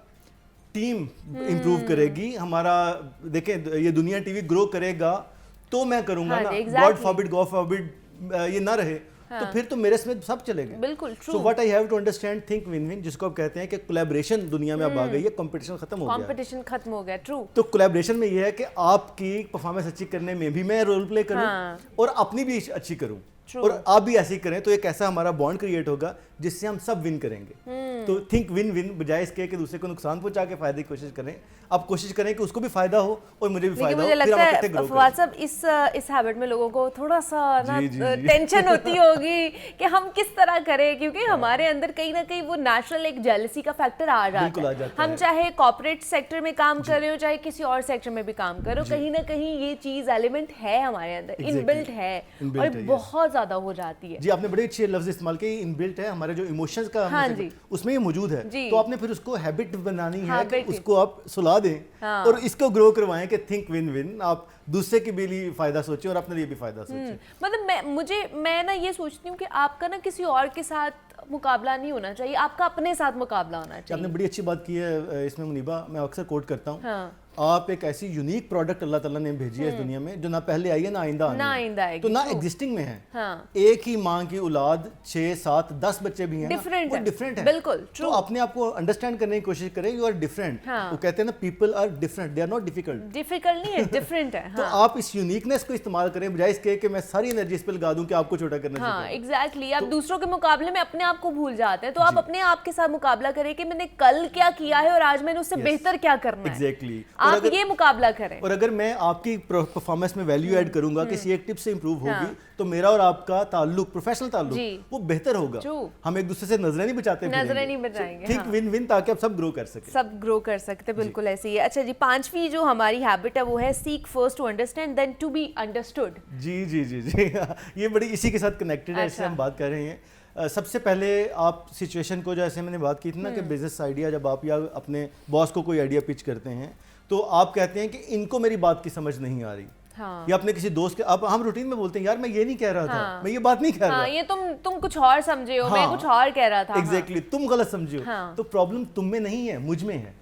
टीम इंप्रूव करेगी, हमारा देखें ये दुनिया टीवी ग्रो करेगा तो मैं करूंगा ना, गॉड फॉरबिड ये ना रहे तो फिर तो मेरे में सब चलेगा। बिल्कुल so what I have to understand, think win win, जिसको आप कहते हैं कि कोलैबोरेशन दुनिया में अब आ गई है, कंपटीशन खत्म हो गया है। कंपटीशन खत्म हो गया, ट्रू। तो कोलैबोरेशन में ये है कि आपकी परफॉर्मेंस अच्छी करने में भी मैं रोल प्ले करूं और अपनी भी अच्छी करूं और आप भी ऐसे ही करें, तो एक ऐसा हमारा बॉन्ड क्रिएट होगा जिससे हम सब विन करेंगे। तो थिंक विन विन, बजाय इसके कि दूसरे को नुकसान पहुंचा के फायदे की कोशिश करें, आप कोशिश करें कि उसको भी फायदा हो और मुझे भी फायदा हो। मुझे लगता है फवाद साहब इस हैबिट में लोगों को थोड़ा सा ना टेंशन होती होगी कि हम किस तरह करें, क्योंकि हमारे अंदर कहीं ना कहीं वो नेचुरल एक जेलसी का फैक्टर आ जाता है। हम चाहे कॉर्पोरेट सेक्टर में काम कर रहे हो, चाहे किसी और सेक्टर में भी काम कर रहे हो, कहीं ना कहीं ये चीज एलिमेंट है हमारे अंदर, इनबिल्ट है और बहुत ज्यादा हो जाती है। जी, आपने बड़े अच्छे लफ्ज इस्तेमाल किए, इनबिल्ट है, हमारे जो इमोशंस का उसमें ये मौजूद है। तो आपने फिर उसको हैबिट बनानी है कि उसको आप सुला दें और इसको ग्रो करवाएं कि थिंक विन विन, आप दूसरे के भी लिए फायदा सोचें और अपने लिए भी फायदा सोचें। मतलब मैं ना ये सोचती हूँ कि आपका ना किसी और के साथ मुकाबला नहीं होना चाहिए, आपका अपने साथ मुकाबला होना चाहिए। आपने बड़ी अच्छी बात की है इसमें मुनीबा, मैं अक्सर कोट करता हूँ, आप एक ऐसी यूनिक प्रोडक्ट अल्लाह ताला ने भेजी है इस दुनिया में जो ना पहले आई है ना आइंदा आएगी, तो ना एग्जिस्टिंग में है। एक ही माँ की औलाद 6, 7, 10 बच्चे भी हैं, डिफरेंट है, बिल्कुल ट्रू। तो अपने आप को अंडरस्टैंड करने की कोशिश करें, यू आर डिफरेंट। वो कहते हैं ना, people are different, they are not difficult. Difficult नहीं है, डिफरेंट है। तो आप इस यूनिकनेस को इस्तेमाल करें, बजाय इसके कि मैं सारी एनर्जी इस पे लगा दूं कि आपको छोटा करना चाहिए। एग्जैक्टली, आप दूसरों के मुकाबले में अपने आप को भूल जाते हैं, तो आप अपने आप के साथ मुकाबला करें कि मैंने कल क्या किया है और आज मैंने उससे बेहतर क्या करना है। एग्जैक्टली, आप ये मुकाबला करें। और अगर मैं आपकी परफॉर्मेंस में वैल्यू ऐड करूंगा, किसी एक टिप से इंप्रूव होगी, तो मेरा और आपका ताल्लुक, प्रोफेशनल ताल्लुक, वो बेहतर होगा। हम एक दूसरे से नजरें नहीं बचाते, नजरें नहीं बचाएंगे। थिंक विन विन, ताकि आप सब ग्रो कर सके, सब ग्रो कर सकते, बिल्कुल ऐसे ही है। अच्छा जी, 5वीं जो हमारी हैबिट है वो है seek first to understand then to be understood. जी जी जी जी ये बड़ी इसी के साथ कनेक्टेड है, इससे हम बात कर रहे हैं। सबसे पहले आप सिचुएशन को, जैसे मैंने बात की थी ना कि बिजनेस आइडिया, जब आप या अपने बॉस को कोई आइडिया पिच करते हैं, तो आप कहते हैं कि इनको मेरी बात की समझ नहीं आ रही। या अपने किसी दोस्त के, अब हम रूटीन में बोलते हैं, यार मैं ये नहीं कह रहा था, मैं ये बात नहीं कह रहा, ये तुम कुछ और समझे हो, मैं कुछ और कह रहा था। एग्जैक्टली, तुम गलत समझे हो। तो प्रॉब्लम तुम में नहीं है, मुझ में है।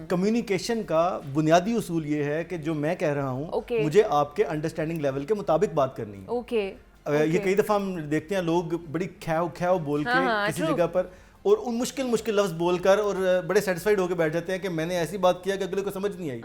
कम्युनिकेशन का बुनियादी उसूल ये है कि जो मैं कह रहा हूँ, मुझे आपके अंडरस्टैंडिंग लेवल के मुताबिक बात करनी है। ये कई दफा हम देखते हैं, लोग बड़ी ख्याव बोल के किसी जगह पर और उन मुश्किल लफ्ज बोलकर और बड़े सेटिस्फाइड होकर बैठ जाते हैं कि मैंने ऐसी बात किया कि अगले को समझ नहीं आई।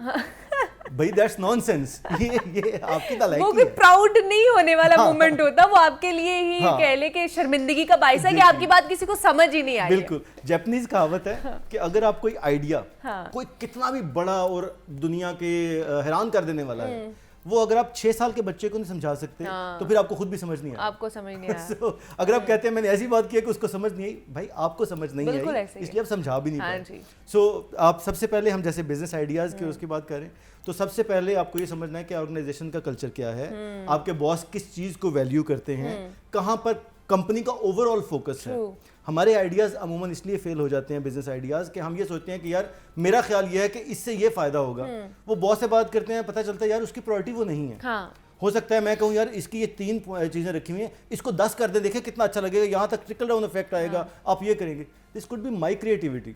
भाई दैट्स नॉनसेंस। ये आपकी तालाकी है। वो कोई प्राउड नहीं होने वाला मोमेंट होता, वो आपके लिए ही कह ले कि शर्मिंदगी का बायस है कि आपकी बात किसी को समझ ही नहीं आई। बिल्कुल, जापानीज कहावत है कि अगर आप कोई आइडिया, कोई कितना भी बड़ा और दुनिया के हैरान कर देने वाला है, वो अगर आप 6 साल के बच्चे को नहीं समझा सकते, तो फिर आपको खुद भी समझ नहीं आया। आपको समझ नहीं आया। so, अगर आप कहते हैं मैंने ऐसी बात की कि उसको समझ नहीं आई, भाई आपको समझ नहीं आई, इसलिए आप समझा भी नहीं पाए। सो आप सबसे पहले, हम जैसे बिजनेस आइडियाज की उसकी बात करें, तो सबसे पहले आपको ये समझना है कि ऑर्गेनाइजेशन का कल्चर क्या है, आपके बॉस किस चीज को वैल्यू करते हैं, कहाँ पर कंपनी का ओवरऑल फोकस है। हमारे आइडियाज अमूमन इसलिए फेल हो जाते हैं, बिजनेस आइडियाज, कि हम ये सोचते हैं कि यार मेरा ख्याल ये है कि इससे ये फायदा होगा। वो बॉस से बात करते हैं, पता चलता है यार उसकी प्रायोरिटी वो नहीं है। हो सकता है मैं कहूँ यार इसकी ये 3 चीजें रखी हुई हैं, इसको 10 कर दे, देखें कितना अच्छा लगेगा, यहाँ तक ट्रिकल डाउन इफेक्ट आएगा, आप ये करेंगे। This could be my creativity.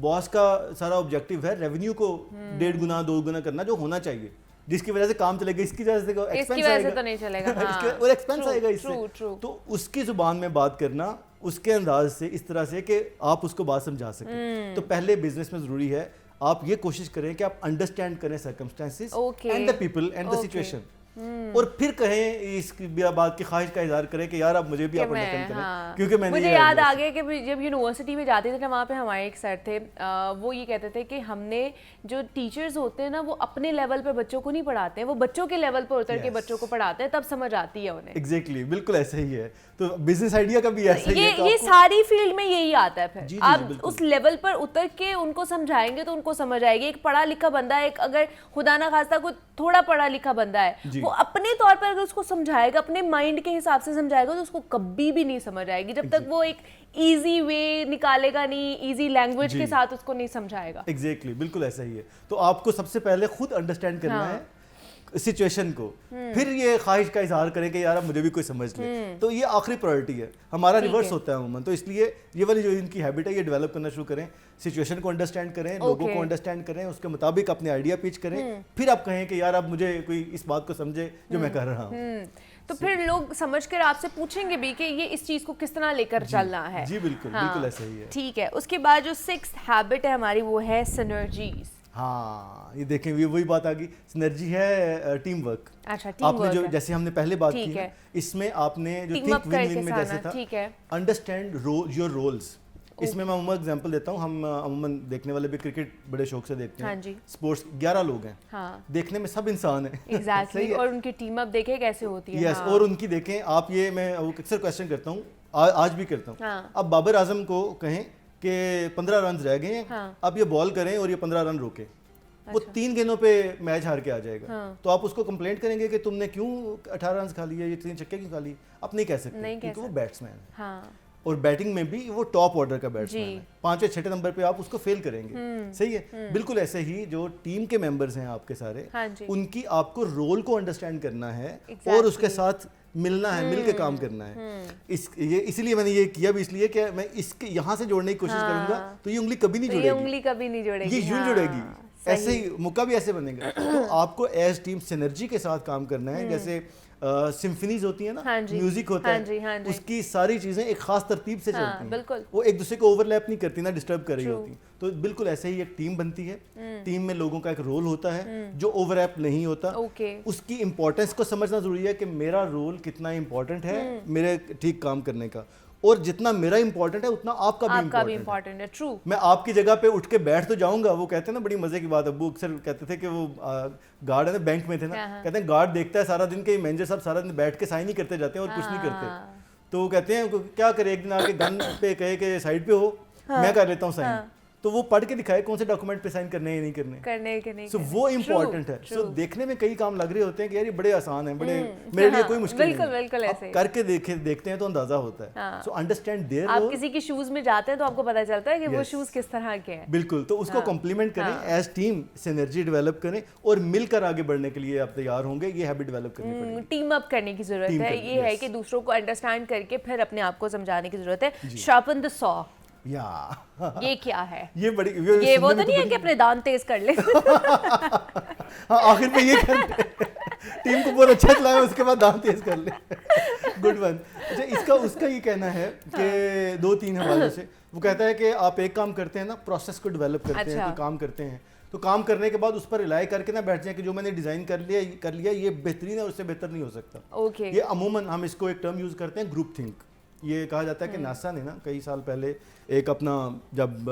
Boss का सारा ऑब्जेक्टिव है रेवेन्यू को 1.5 गुना 2 गुना करना, जो होना चाहिए, जिसकी वजह से काम चलेगा, इसकी वजह से एक्सपेंस आएगा, तो नहीं चलेगा। और एक्सपेंस आएगा इससे। तो उसकी जुबान में बात करना, उसके अंदाज से, इस तरह से कि आप उसको बात समझा सकें। तो पहले बिजनेस में जरूरी है आप ये कोशिश करें कि आप अंडरस्टैंड करें circumstances and the people and the situation, और फिर कहें, इस बात की ख्वाहिश का इजहार करें कि यार अब मुझे भी आप अंडरस्टैंड करें। क्योंकि मुझे याद आ गया कि जब यूनिवर्सिटी में जाते थे ना, वहाँ पे हमारे एक सर थे, वो ये कहते थे कि हमने जो टीचर्स होते हैं ना, वो अपने लेवल पे बच्चों को नहीं पढ़ाते हैं, वो बच्चों के लेवल पर उतर के बच्चों को पढ़ाते हैं, तब समझ आती है उन्हें। एग्जैक्टली, बिल्कुल ऐसा ही है। तो बिजनेस आइडिया का भी ऐसा ही है। ये सारी फील्ड में यही आता है। फिर आप उस लेवल पर उतर के उनको समझाएंगे तो उनको समझ आएगी। एक पढ़ा लिखा बंदा, एक अगर खुदा ना खास्ता कोई थोड़ा पढ़ा लिखा बंदा है, वो अपने तौर पर अगर उसको समझाएगा, अपने माइंड के हिसाब से समझाएगा, तो उसको कभी भी नहीं समझ आएगी जब तक वो एक इजी वे निकालेगा नहीं, इजी लैंग्वेज के साथ उसको नहीं समझाएगा। एग्जैक्टली, बिल्कुल ऐसा ही है। तो आपको सबसे पहले खुद अंडरस्टैंड करना है सिचुएशन को, फिर ये ख्वाहिश का इजहार करें कि यार अब मुझे भी कोई समझ ले। तो ये आखिरी प्रायोरिटी है। हमारा रिवर्स होता है अमूमन, तो इसलिए ये वाली जो इनकी हैबिट है, ये डेवलप करना शुरू करें। सिचुएशन को अंडरस्टैंड करें, लोगों को अंडरस्टैंड करें, उसके मुताबिक अपने आइडिया पिच करें, फिर आप कहें कि यार अब मुझे कोई इस बात को समझे जो मैं कर रहा हूँ। तो फिर लोग समझकर आपसे पूछेंगे भी कि ये इस चीज को किस तरह लेकर चलना है। जी बिल्कुल, बिल्कुल ऐसा ही है। ठीक है, उसके बाद जो 6th हैबिट है हमारी वो है सिनर्जीज। हाँ, ये देखें, ये वही बात आ गई, सिनर्जी है टीम वर्क। अच्छा, टीम आपने वर्क जो है। जैसे हमने पहले बात ठीक की है। ना, इसमें आपने जो टीम थिंक अप विन करके विन में जैसे साना, था, ठीक है। Understand your roles. इसमें मैं अमूमन एग्जांपल देता हूँ, हम अमूमन देखने वाले भी क्रिकेट बड़े शौक से देखते हैं। हाँ जी। स्पोर्ट्स 11 लोग हैं, हाँ देखने में सब इंसान हैं। एग्जैक्टली सही है? और उनकी टीम अप देखे कैसे होती है। यस, हाँ। और उनकी देखें आप, ये मैं वो अक्सर क्वेश्चन करता हूँ, आज भी करता हूँ। हाँ। अब बाबर आजम को कहें कि 15 रन रह गए हैं, हाँ। अब ये बॉल करें और ये 15 रन रोके, वो 3 गेंदों पे मैच हार के आ जाएगा। हाँ। तो आप उसको कंप्लेंट करेंगे कि तुमने क्यों 18 रन खा लिए, ये 3 छक्के क्यों खा लिए? आप नहीं कह सकते, नहीं कह क्योंकि वो सकते। बैट्समैन है, हाँ और बैटिंग में भी वो टॉप ऑर्डर का बैट्समैन जी। है। 5वें 6ठे नंबर पे आप उसको फेल करेंगे। सही है। बिल्कुल ऐसे ही जो टीम के मेंबर्स हैं आपके सारे, हाँ जी। उनकी आपको रोल को अंडरस्टैंड करना है Exactly. और उसके साथ मिलना है, मिल के काम करना है। इसीलिए मैंने ये किया भी, इसलिए कि मैं इसके यहाँ से जोड़ने की कोशिश करूंगा, तो ये उंगली कभी नहीं तो ये जुड़ेगी, उंगली कभी नहीं जुड़ेगी, ये यूं हाँ, जुड़ेगी, सही। ऐसे ही मुक्का भी ऐसे बनेगा। तो आपको एज टीम सिनर्जी के साथ काम करना है। जैसे सिम्फनीज होती है ना, हाँ जी, म्यूजिक होता हाँ है, जी, हाँ जी। उसकी सारी चीजें एक खास तरतीब से हाँ, चलती हैं, बिल्कुल। वो एक दूसरे को ओवरलैप नहीं करती ना, डिस्टर्ब कर रही True. होती। तो बिल्कुल ऐसे ही एक टीम बनती है। टीम में लोगों का एक रोल होता है जो ओवरलैप नहीं होता। ओके। उसकी इंपॉर्टेंस को समझना जरूरी है कि मेरा रोल कितना इंपॉर्टेंट है मेरे ठीक काम करने का, और जितना मेरा इंपॉर्टेंट है उतना आपका भी आपका भी इंपॉर्टेंट है। इम्पोर्टेंट है। ट्रू। मैं आपकी जगह पे उठ के बैठ तो जाऊंगा, वो कहते हैं ना, बड़ी मजे की बात, अब्बू अक्सर कहते थे कि वो गार्ड है ना, बैंक में थे ना, हाँ। कहते हैं गार्ड देखता है सारा दिन के मैनेजर साहब सारा दिन बैठ के साइन ही करते जाते हैं और कुछ नहीं करते। हाँ। तो वो कहते हैं क्या करे, एक दिन आके गन पे कहे कि साइड पे हो, मैं कर लेता हूँ साइन, तो वो पढ़ के दिखाए कौन से डॉक्यूमेंट पे साइन करने हैं या नहीं करने। करने के नहीं सो करने। वो True, इम्पोर्टेंट है। सो true। देखने में कई काम लग रहे होते हैं कि यार ये बड़े आसान हैं, बड़े मेरे लिए हाँ, कोई मुश्किल बिल्कुल, नहीं है। बिल्कुल आप ऐसे ही। करके देखते हैं तो अंदाजा होता है। हाँ। सो अंडरस्टैंड देयर आप रोल। किसी के शूज में जाते हैं तो आपको पता चलता है कि वो Yes. शूज किस तरह के हैं। बिल्कुल, तो उसको कॉम्प्लीमेंट करें, एज टीम सिनर्जी डेवलप करें और मिलकर आगे बढ़ने के लिए आप तैयार होंगे। ये हैबिट डेवलप करनी पड़ेगी। टीम अप करने की जरूरत Team है। करनी, ये है yes. कि दूसरों को अंडरस्टैंड करके फिर अपने आप को समझाने की जरूरत है। शार्पन द सॉ, या ये क्या है? ये बड़ी ये वो सुनने तो में नहीं है कि अपने दांत तेज कर ले। हाँ, आखिर में ये करते टीम को बहुत अच्छा चलाया, उसके बाद दांत तेज कर ले। Good one. अच्छा, इसका उसका ये कहना है कि 2-3 हवाले से वो कहता है कि आप एक काम करते हैं ना, प्रोसेस को डेवलप करते हैं, अच्छा। कोई काम करते हैं तो काम करने के बाद उस पर रिलाई करके ना बैठ जाए कि जो मैंने डिजाइन कर लिया ये बेहतरीन है, उससे बेहतर नहीं हो सकता। ओके। ये अमूमन हम इसको एक टर्म यूज करते हैं, ग्रुप थिंक। ये कहा जाता है कि नासा ने ना कई साल पहले एक अपना जब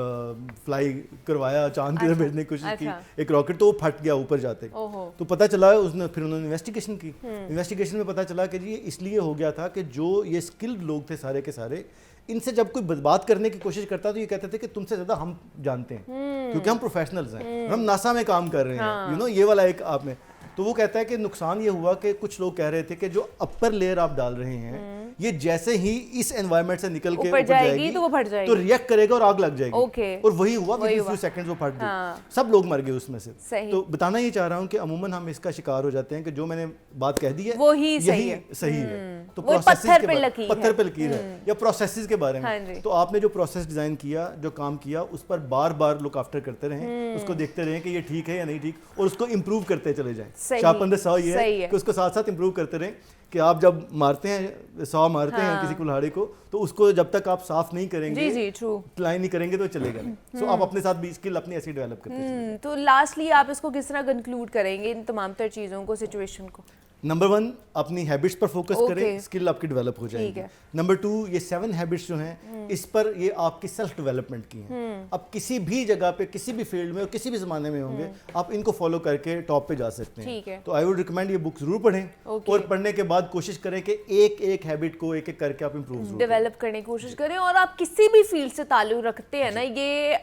फ्लाई करवाया, चांद की तरफ भेजने की कोशिश अच्छा। की एक रॉकेट, तो वो फट गया ऊपर जाते। ओहो। तो पता चला फिर उन्होंने इन्वेस्टिगेशन की। इन्वेस्टिगेशन में पता चला कि जी ये इसलिए हो गया था कि जो ये स्किल्ड लोग थे सारे के सारे, इनसे जब कोई बात करने की कोशिश करता तो ये कहते थे कि तुमसे ज्यादा हम जानते हैं, क्योंकि हम प्रोफेशनल्स हैं, हम नासा में काम कर रहे हैं, यू नो, ये वाला एक आपने। तो वो कहता है कि नुकसान ये हुआ कि कुछ लोग कह रहे थे कि जो अपर लेयर आप डाल रहे हैं ये जैसे ही इस एनवायरनमेंट से निकल के ऊपर ऊपर जाएगी तो वो फट जाएगी। तो रिएक्ट करेगा और आग लग जाएगी। ओके। और वही हुआ, वही विद हुआ। फ्यू सेकंड्स वो फट गई। हाँ। सब लोग मर गए उसमें से। सही। तो बताना ये चाह रहा हूँ कि अमूमन हम इसका शिकार हो जाते हैं कि जो मैंने बात कह दी है वो ही सही यही है। सही है। तो वो processes पत्थर के पे बारे- लकीर पत्थर है। पे लकीर है, या प्रोसेसेस के बारे हाँ में। जी। तो आपने जो प्रोसेस डिजाइन किया, जो काम किया, उस पर बार बार लुक आफ्टर करते रहें, उसको देखते रहें कि ये ठीक है या नहीं ठीक, और उसको इंप्रूव करते चले जाएं। सही। शार्पन द सॉ ये सही है है। कि उसको साथ साथ इंप्रूव करते रहें कि आप जब मारते हैं, सॉ मारते हैं किसी कुल्हाड़ी को, तो उसको जब तक आप साफ नहीं करेंगे, जी जी, ट्रू। अप्लाई नहीं करेंगे तो चलेगा नहीं। सो आप अपने साथ भी स्किल अपनी ऐसी डेवलप करते हैं। तो लास्टली आप इसको किस तरह कंक्लूड करेंगे, इन तमाम तर चीज़ों को, सिचुएशन को? नंबर 1, अपनी हैबिट्स पर फोकस Okay. करें, स्किल आपकी डेवलप हो जाएगी। है। नंबर 2, ये 7 हैबिट्स जो हैं, इस पर ये आपकी सेल्फ डेवलपमेंट की हैं। अब किसी भी जगह पे, किसी भी फील्ड में और किसी भी ज़माने में होंगे, आप इनको फॉलो करके टॉप पे जा सकते हैं। ठीक है। तो आई वुड रिकमेंड ये बुक जरूर पढ़ें, Okay. और पढ़ने के बाद कोशिश करें कि एक एक हैबिट को एक एक करके आप इंप्रूव जरूर करें। डेवलप करने की कोशिश करें। और आप किसी भी फील्ड से ताल्लुक रखते हैं ना, ये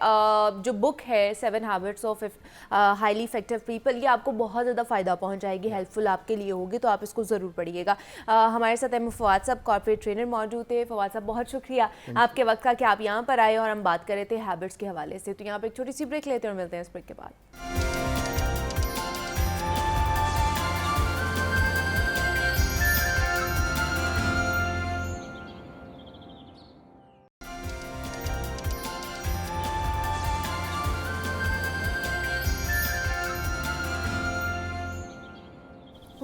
जो बुक है 7 habits of highly effective people, ये आपको बहुत ज़्यादा फ़ायदा पहुंचाएगी, हेल्पफुल आपके लिए होगी, तो आप इसको ज़रूर पढ़िएगा। हमारे साथ एम फवाद साहब, कॉर्पोरेट ट्रेनर, मौजूद थे। फवाद साहब, बहुत शुक्रिया आपके वक्त का कि आप यहाँ पर आए और हम बात कर रहे थे हैबिट्स के हवाले से। तो यहाँ पर एक छोटी सी ब्रेक लेते हैं और मिलते हैं इस ब्रेक के बाद।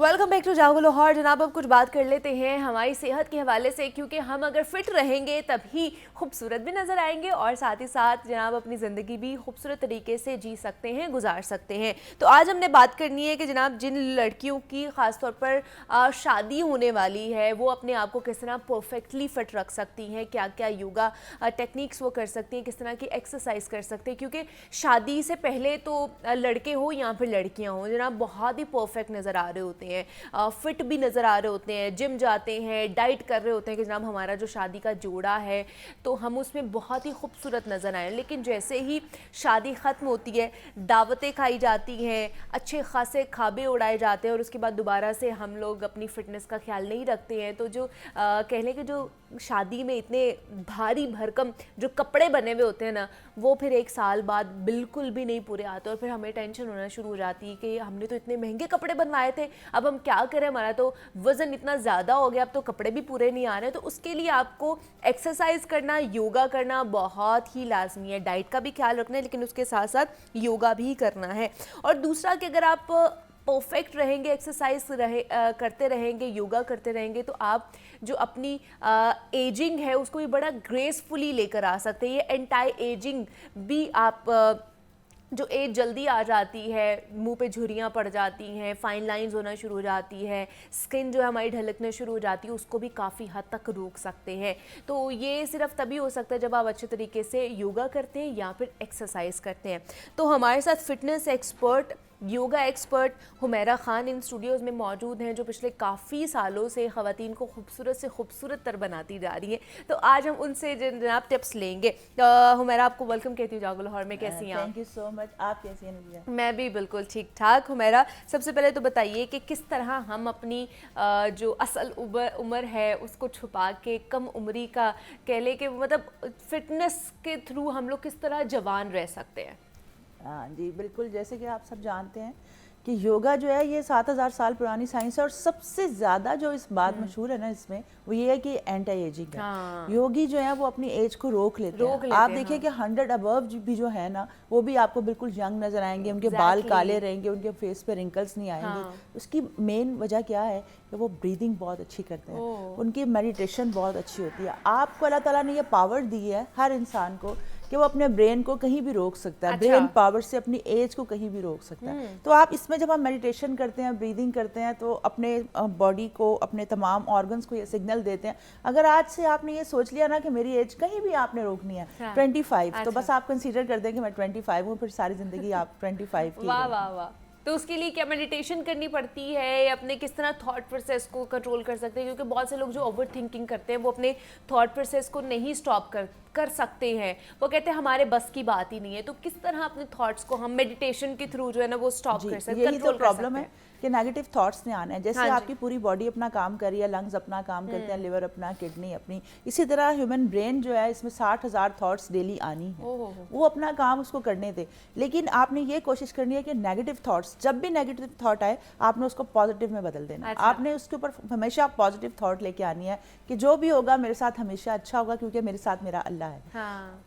वेलकम बैक टू जागो लाहौर। जनाब, अब कुछ बात कर लेते हैं हमारी सेहत के हवाले से, क्योंकि हम अगर फिट रहेंगे तभी खूबसूरत भी नज़र आएंगे और साथ ही साथ जनाब अपनी ज़िंदगी भी खूबसूरत तरीके से जी सकते हैं, गुजार सकते हैं। तो आज हमने बात करनी है कि जनाब जिन लड़कियों की ख़ास तौर पर शादी होने वाली है वो अपने आप को किस तरह परफेक्टली फ़िट रख सकती हैं, क्या क्या योगा टेक्निक्स वो कर सकती हैं, किस तरह की एक्सरसाइज कर सकते हैं। क्योंकि शादी से पहले तो लड़के हो या फिर लड़कियाँ हों जनाब बहुत ही परफेक्ट नज़र आ रहे होते हैं, फिट भी नज़र आ रहे होते हैं, जिम जाते हैं, डाइट कर रहे होते हैं कि जनाब हमारा जो शादी का जोड़ा है तो हम उसमें बहुत ही खूबसूरत नज़र आए। लेकिन जैसे ही शादी ख़त्म होती है, दावतें खाई जाती हैं, अच्छे खासे खाबे उड़ाए जाते हैं और उसके बाद दोबारा से हम लोग अपनी फ़िटनेस का ख्याल नहीं रखते हैं, तो जो कह लें कि जो शादी में इतने भारी भरकम जो कपड़े बने हुए होते हैं ना, वो फिर एक साल बाद बिल्कुल भी नहीं पूरे आते और फिर हमें टेंशन होना शुरू हो जाती है कि हमने तो इतने महंगे कपड़े बनवाए थे, अब हम क्या करें, हमारा तो वज़न इतना ज़्यादा हो गया, अब तो कपड़े भी पूरे नहीं आ रहे। तो उसके लिए आपको एक्सरसाइज करना, योगा करना बहुत ही लाजमी है। डाइट का भी ख्याल रखना है लेकिन उसके साथ साथ योगा भी करना है। और दूसरा कि अगर आप परफेक्ट रहेंगे, एक्सरसाइज करते रहेंगे, योगा करते रहेंगे, तो आप जो अपनी एजिंग है उसको भी बड़ा ग्रेसफुली लेकर आ सकते हैं। ये एंटी एजिंग भी आप जो एज जल्दी आ जाती है, मुंह पे झुर्रियाँ पड़ जाती हैं, फाइन लाइंस होना शुरू हो जाती है, स्किन जो है हमारी ढलकने शुरू हो जाती है, उसको भी काफ़ी हद तक रोक सकते हैं। तो ये सिर्फ तभी हो सकता है जब आप अच्छे तरीके से योगा करते हैं या फिर एक्सरसाइज करते हैं। तो हमारे साथ fitness expert, yoga expert Humaira Khan इन स्टूडियोज़ में मौजूद हैं, जो पिछले काफ़ी सालों से ख़वातीन को खूबसूरत से खूबसूरत तर बनाती जा रही हैं। तो आज हम उनसे जनाब टिप्स लेंगे। हुमैरा, आपको वेलकम कहती हूँ जागो लाहौर में। कैसी हैं आप? Thank you so much. आप कैसी हैं नदिया? मैं भी बिल्कुल ठीक ठाक। हुमैरा, सबसे पहले तो बताइए कि किस तरह हम अपनी जो असल उम्र है उसको छुपा के कम उम्री का कह लें कि मतलब फिटनेस के थ्रू हम लोग किस तरह जवान रह सकते हैं? हाँ जी, बिल्कुल। जैसे कि आप सब जानते हैं कि योगा जो है ये 7000 साल पुरानी साइंस है और सबसे ज़्यादा जो इस बात मशहूर है ना इसमें वो ये है कि एंटी एजिंग है। हाँ। योगी जो है वो अपनी एज को रोक लेते हैं। आप देखिए कि 100 अबव भी जो है ना वो भी आपको बिल्कुल यंग नजर आएंगे, उनके बाल काले रहेंगे, उनके फेस पे रिंकल्स नहीं आएंगे। हाँ। उसकी मेन वजह क्या है कि वो ब्रीदिंग बहुत अच्छी करते हैं, उनकी मेडिटेशन बहुत अच्छी होती है। आपको अल्लाह ताला ने ये पावर दी है हर इंसान को कि वो अपने ब्रेन को कहीं भी रोक सकता है। ब्रेन पावर से अपनी एज को कहीं भी रोक सकता है। तो आप इसमें जब आप मेडिटेशन करते हैं, ब्रीदिंग करते हैं, तो अपने बॉडी को, अपने तमाम ऑर्गन्स को ये सिग्नल देते हैं। अगर आज से आपने ये सोच लिया ना कि मेरी एज कहीं भी आपने रोकनी है 25, तो बस आप कंसीडर कर दें कि मैं 25 हूँ, फिर सारी ज़िंदगी आप 25 की। वाह वाह वाह। तो उसके लिए क्या मेडिटेशन करनी पड़ती है या अपने किस तरह थॉट प्रोसेस को कंट्रोल कर सकते हैं? क्योंकि बहुत से लोग जो ओवर थिंकिंग करते हैं वो अपने थॉट प्रोसेस को नहीं स्टॉप कर सकते हैं। वो कहते हैं हमारे बस की बात ही नहीं है। तो किस तरह अपने थॉट्स को हम मेडिटेशन के थ्रू जो है ना वो स्टॉप कर सकते हैं, कंट्रोल कर सकते हैं? प्रॉब्लम है कि नेगेटिव थॉट्स नहीं आने हैं। जैसे आपकी पूरी बॉडी अपना काम कर रही है, लंग्स अपना काम करते हैं, लिवर अपना, किडनी अपनी, इसी तरह ह्यूमन ब्रेन जो है इसमें 60,000 थॉट्स डेली आनी है। वो अपना काम उसको करने थे। लेकिन आपने ये कोशिश करनी है कि नेगेटिव थॉट्स, जब भी नेगेटिव थॉट आए आपने उसको पॉजिटिव में बदल देना। आपने उसके ऊपर हमेशा पॉजिटिव थॉट लेके आनी है कि जो भी होगा मेरे साथ हमेशा अच्छा होगा, क्योंकि मेरे साथ मेरा अल्लाह है।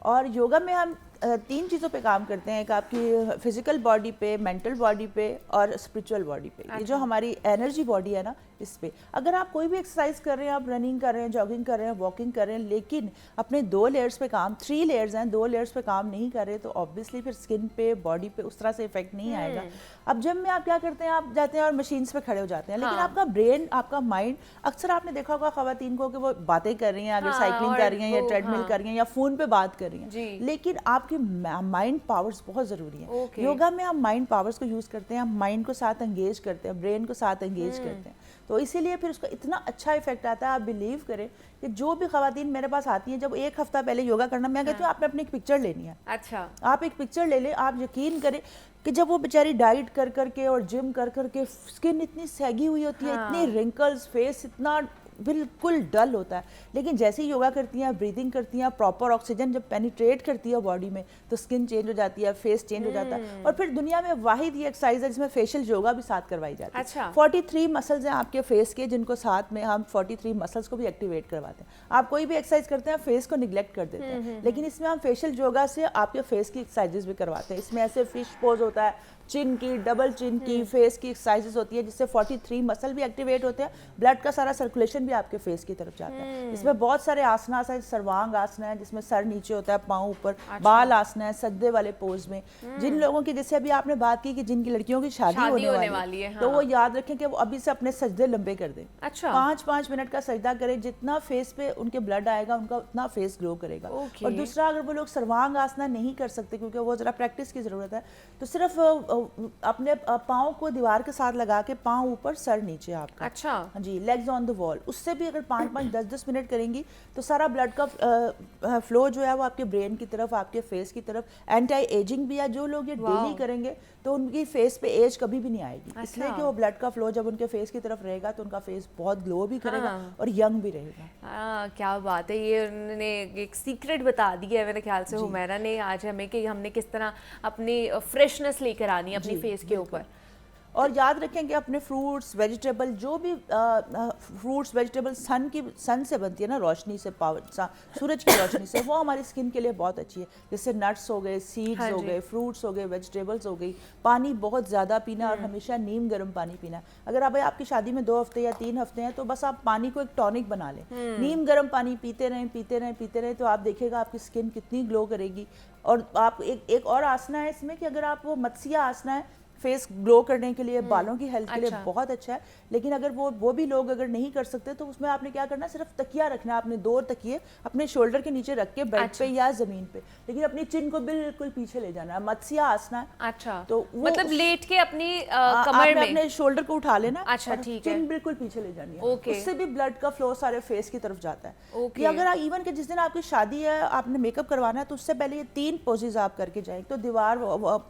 और योगा में हम 3 चीज़ों पे काम करते हैं, एक आपकी फिजिकल बॉडी पे, मेंटल बॉडी पे और स्पिरिचुअल बॉडी पे। ये जो हमारी एनर्जी बॉडी है ना, इस पे अगर आप कोई भी एक्सरसाइज कर रहे हैं, आप रनिंग कर रहे हैं, जॉगिंग कर रहे हैं, वॉकिंग कर रहे हैं, लेकिन अपने 2 लेयर्स पे काम, 3 लेयर्स हैं, 2 लेयर्स पे काम नहीं कर रहे, तो ऑब्वियसली फिर स्किन पे, बॉडी पे उस तरह से इफेक्ट नहीं आएगा। अब जिम में आप क्या करते हैं, आप जाते हैं और मशीन्स पे खड़े हो जाते हैं, लेकिन आपका ब्रेन, आपका माइंड, अक्सर आपने देखा होगा खवातीन को कि वो बातें कर रही हैं, अगर साइकिलिंग कर रही हैं या ट्रेडमिल कर रही हैं या फोन पे बात कर रही हैं, लेकिन आपकी माइंड पावर्स बहुत ज़रूरी है। योगा में हम माइंड पावर्स को यूज़ करते हैं, हम माइंड को साथ एंगेज करते हैं, ब्रेन को साथ एंगेज करते हैं, तो इसीलिए फिर उसका इतना अच्छा इफेक्ट आता है। आप बिलीव करें कि जो भी खवातीन मेरे पास आती हैं, जब 1 हफ्ता पहले योगा करना, मैं कहती हूँ आपने अपनी एक पिक्चर लेनी है। अच्छा, आप एक पिक्चर ले लें, आप यकीन करें कि जब वो बेचारी डाइट कर करके और जिम कर करके स्किन इतनी सैगी हुई होती है, इतनी रिंकल्स, फेस इतना बिल्कुल डल होता है। लेकिन जैसे ही योगा करती हैं, ब्रीदिंग करती हैं, प्रॉपर ऑक्सीजन जब पेनिट्रेट करती है बॉडी में तो स्किन चेंज हो जाती है, फेस चेंज हो जाता है। और फिर दुनिया में वाहिद ये एक्सरसाइज है जिसमें फेशियल योगा भी साथ करवाई जाती है। अच्छा। 43 मसल्स हैं आपके फेस के जिनको साथ में हम 43 मसल्स को भी एक्टिवेट करवाते हैं। आप कोई भी एक्सरसाइज करते हैं फेस को निग्लेक्ट कर देते हैं, लेकिन इसमें हम फेशियल योगा से आपके फेस की एक्सरसाइजेस भी करवाते हैं। इसमें ऐसे फिश पोज होता है, चिन की, डबल चिन की, फेस की एक्सरसाइजेस होती है जिससे 43 मसल भी एक्टिवेट होते हैं, ब्लड का सारा सर्कुलेशन भी आपके फेस की तरफ जाता है। इसमें बहुत सारे आसनास है, सर्वांग आसना है जिसमें सर नीचे होता है, पाँव ऊपर, बाल आसना है सज्जे वाले पोज में। जिन लोगों की, जैसे अभी आपने बात की कि जिनकी लड़कियों की शादी होने वाली है, तो वो याद रखें कि वो अभी से अपने सजदे लंबे कर दें। अच्छा। 5-5 मिनट का सजदा करें, जितना फेस पे उनके ब्लड आएगा उनका उतना फेस ग्लो करेगा। और दूसरा, अगर वो लोग सर्वांग आसना नहीं कर सकते क्योंकि वो जरा प्रैक्टिस की जरूरत है, तो सिर्फ अपने पाँव को दीवार के साथ लगा के पाँव ऊपर सर नीचे आपका। अच्छा। हाँ जी, लेग्स ऑन द वॉल, उससे भी अगर 5-5 10-10 मिनट करेंगी तो सारा ब्लड का फ्लो जो है वो आपके ब्रेन की तरफ, आपके फेस की तरफ, एंटी एजिंग भी है। जो लोग ये डेली करेंगे तो उनकी फेस पे एज कभी भी नहीं आएगी। इसलिए कि वो ब्लड का फ्लो जब उनके फेस की तरफ रहेगा तो उनका फेस बहुत ग्लो भी करेगा और यंग भी रहेगा। क्या बात है, ये उन्होंने एक सीक्रेट बता दी है मेरे ख्याल से हुमैरा ने आज हमें कि हमने किस तरह अपनी फ्रेशनेस लेकर आनी है अपनी फेस के ऊपर। और याद रखें कि अपने फ्रूट्स वेजिटेबल, जो भी फ्रूट्स वेजिटेबल सन से बनती है ना, रोशनी से, पावर सूरज की रोशनी से, वो हमारी स्किन के लिए बहुत अच्छी है। जैसे नट्स हो गए, सीड्स हो गए, फ्रूट्स हो गए, वेजिटेबल्स हो गई। पानी बहुत ज़्यादा पीना और हमेशा नीम गर्म पानी पीना। अगर अब आपकी शादी में 2 हफ्ते या 3 हफ्ते हैं तो बस आप पानी को एक टॉनिक बना लें, नीम गर्म पानी पीते रहें पीते रहें पीते रहें, तो आप देखिएगा आपकी स्किन कितनी ग्लो करेगी। और आप एक और आसना है इसमें कि अगर आप वो मत्स्य आसना है, फेस ग्लो करने के लिए, बालों की हेल्थ के लिए बहुत अच्छा है। लेकिन अगर वो भी लोग अगर नहीं कर सकते तो उसमें आपने क्या करना है, सिर्फ तकिया रखना है, आपने 2 तकिए अपने शोल्डर के नीचे रख के बेड पे या जमीन पे, लेकिन अपनी चिन को बिल्कुल पीछे ले जाना है। मत्स्य आसना है। अच्छा। तो मतलब लेट के अपनी कमर में अपने शोल्डर को उठा लेना। अच्छा, ठीक है। चिन बिल्कुल पीछे ले जानी है। उससे भी ब्लड का फ्लो सारे फेस की तरफ जाता है। कि अगर इवन के जिस दिन आपकी शादी है, आपने मेकअप करवाना है, तो उससे पहले ये 3 पोजेज आप करके जाएं। तो दीवार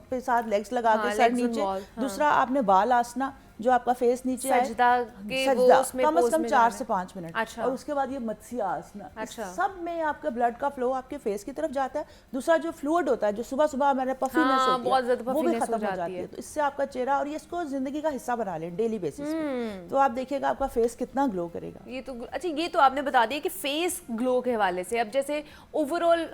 पे साथ लेग्स लगा के सर नीचे, दूसरा आपने बाल आसना जो आपका फेस नीचे है, सजदा कम से कम 4 से 5 मिनट। अच्छा। और उसके बाद ये मत्स्य आसना। अच्छा। सब में आपका ब्लड का फ्लो आपके फेस की तरफ जाता है। दूसरा जो फ्लूइड होता है, जो सुबह सुबह हमारे पफीनेस होती है, वो भी खत्म हो जाती है। तो इससे आपका चेहरा, और ये इसको जिंदगी का हिस्सा बना लें डेली बेसिस पे, तो आप देखिएगा आपका फेस कितना ग्लो करेगा। ये तो अच्छा, ये तो आपने बता दिया कि फेस ग्लो के हवाले से। अब जैसे ओवरऑल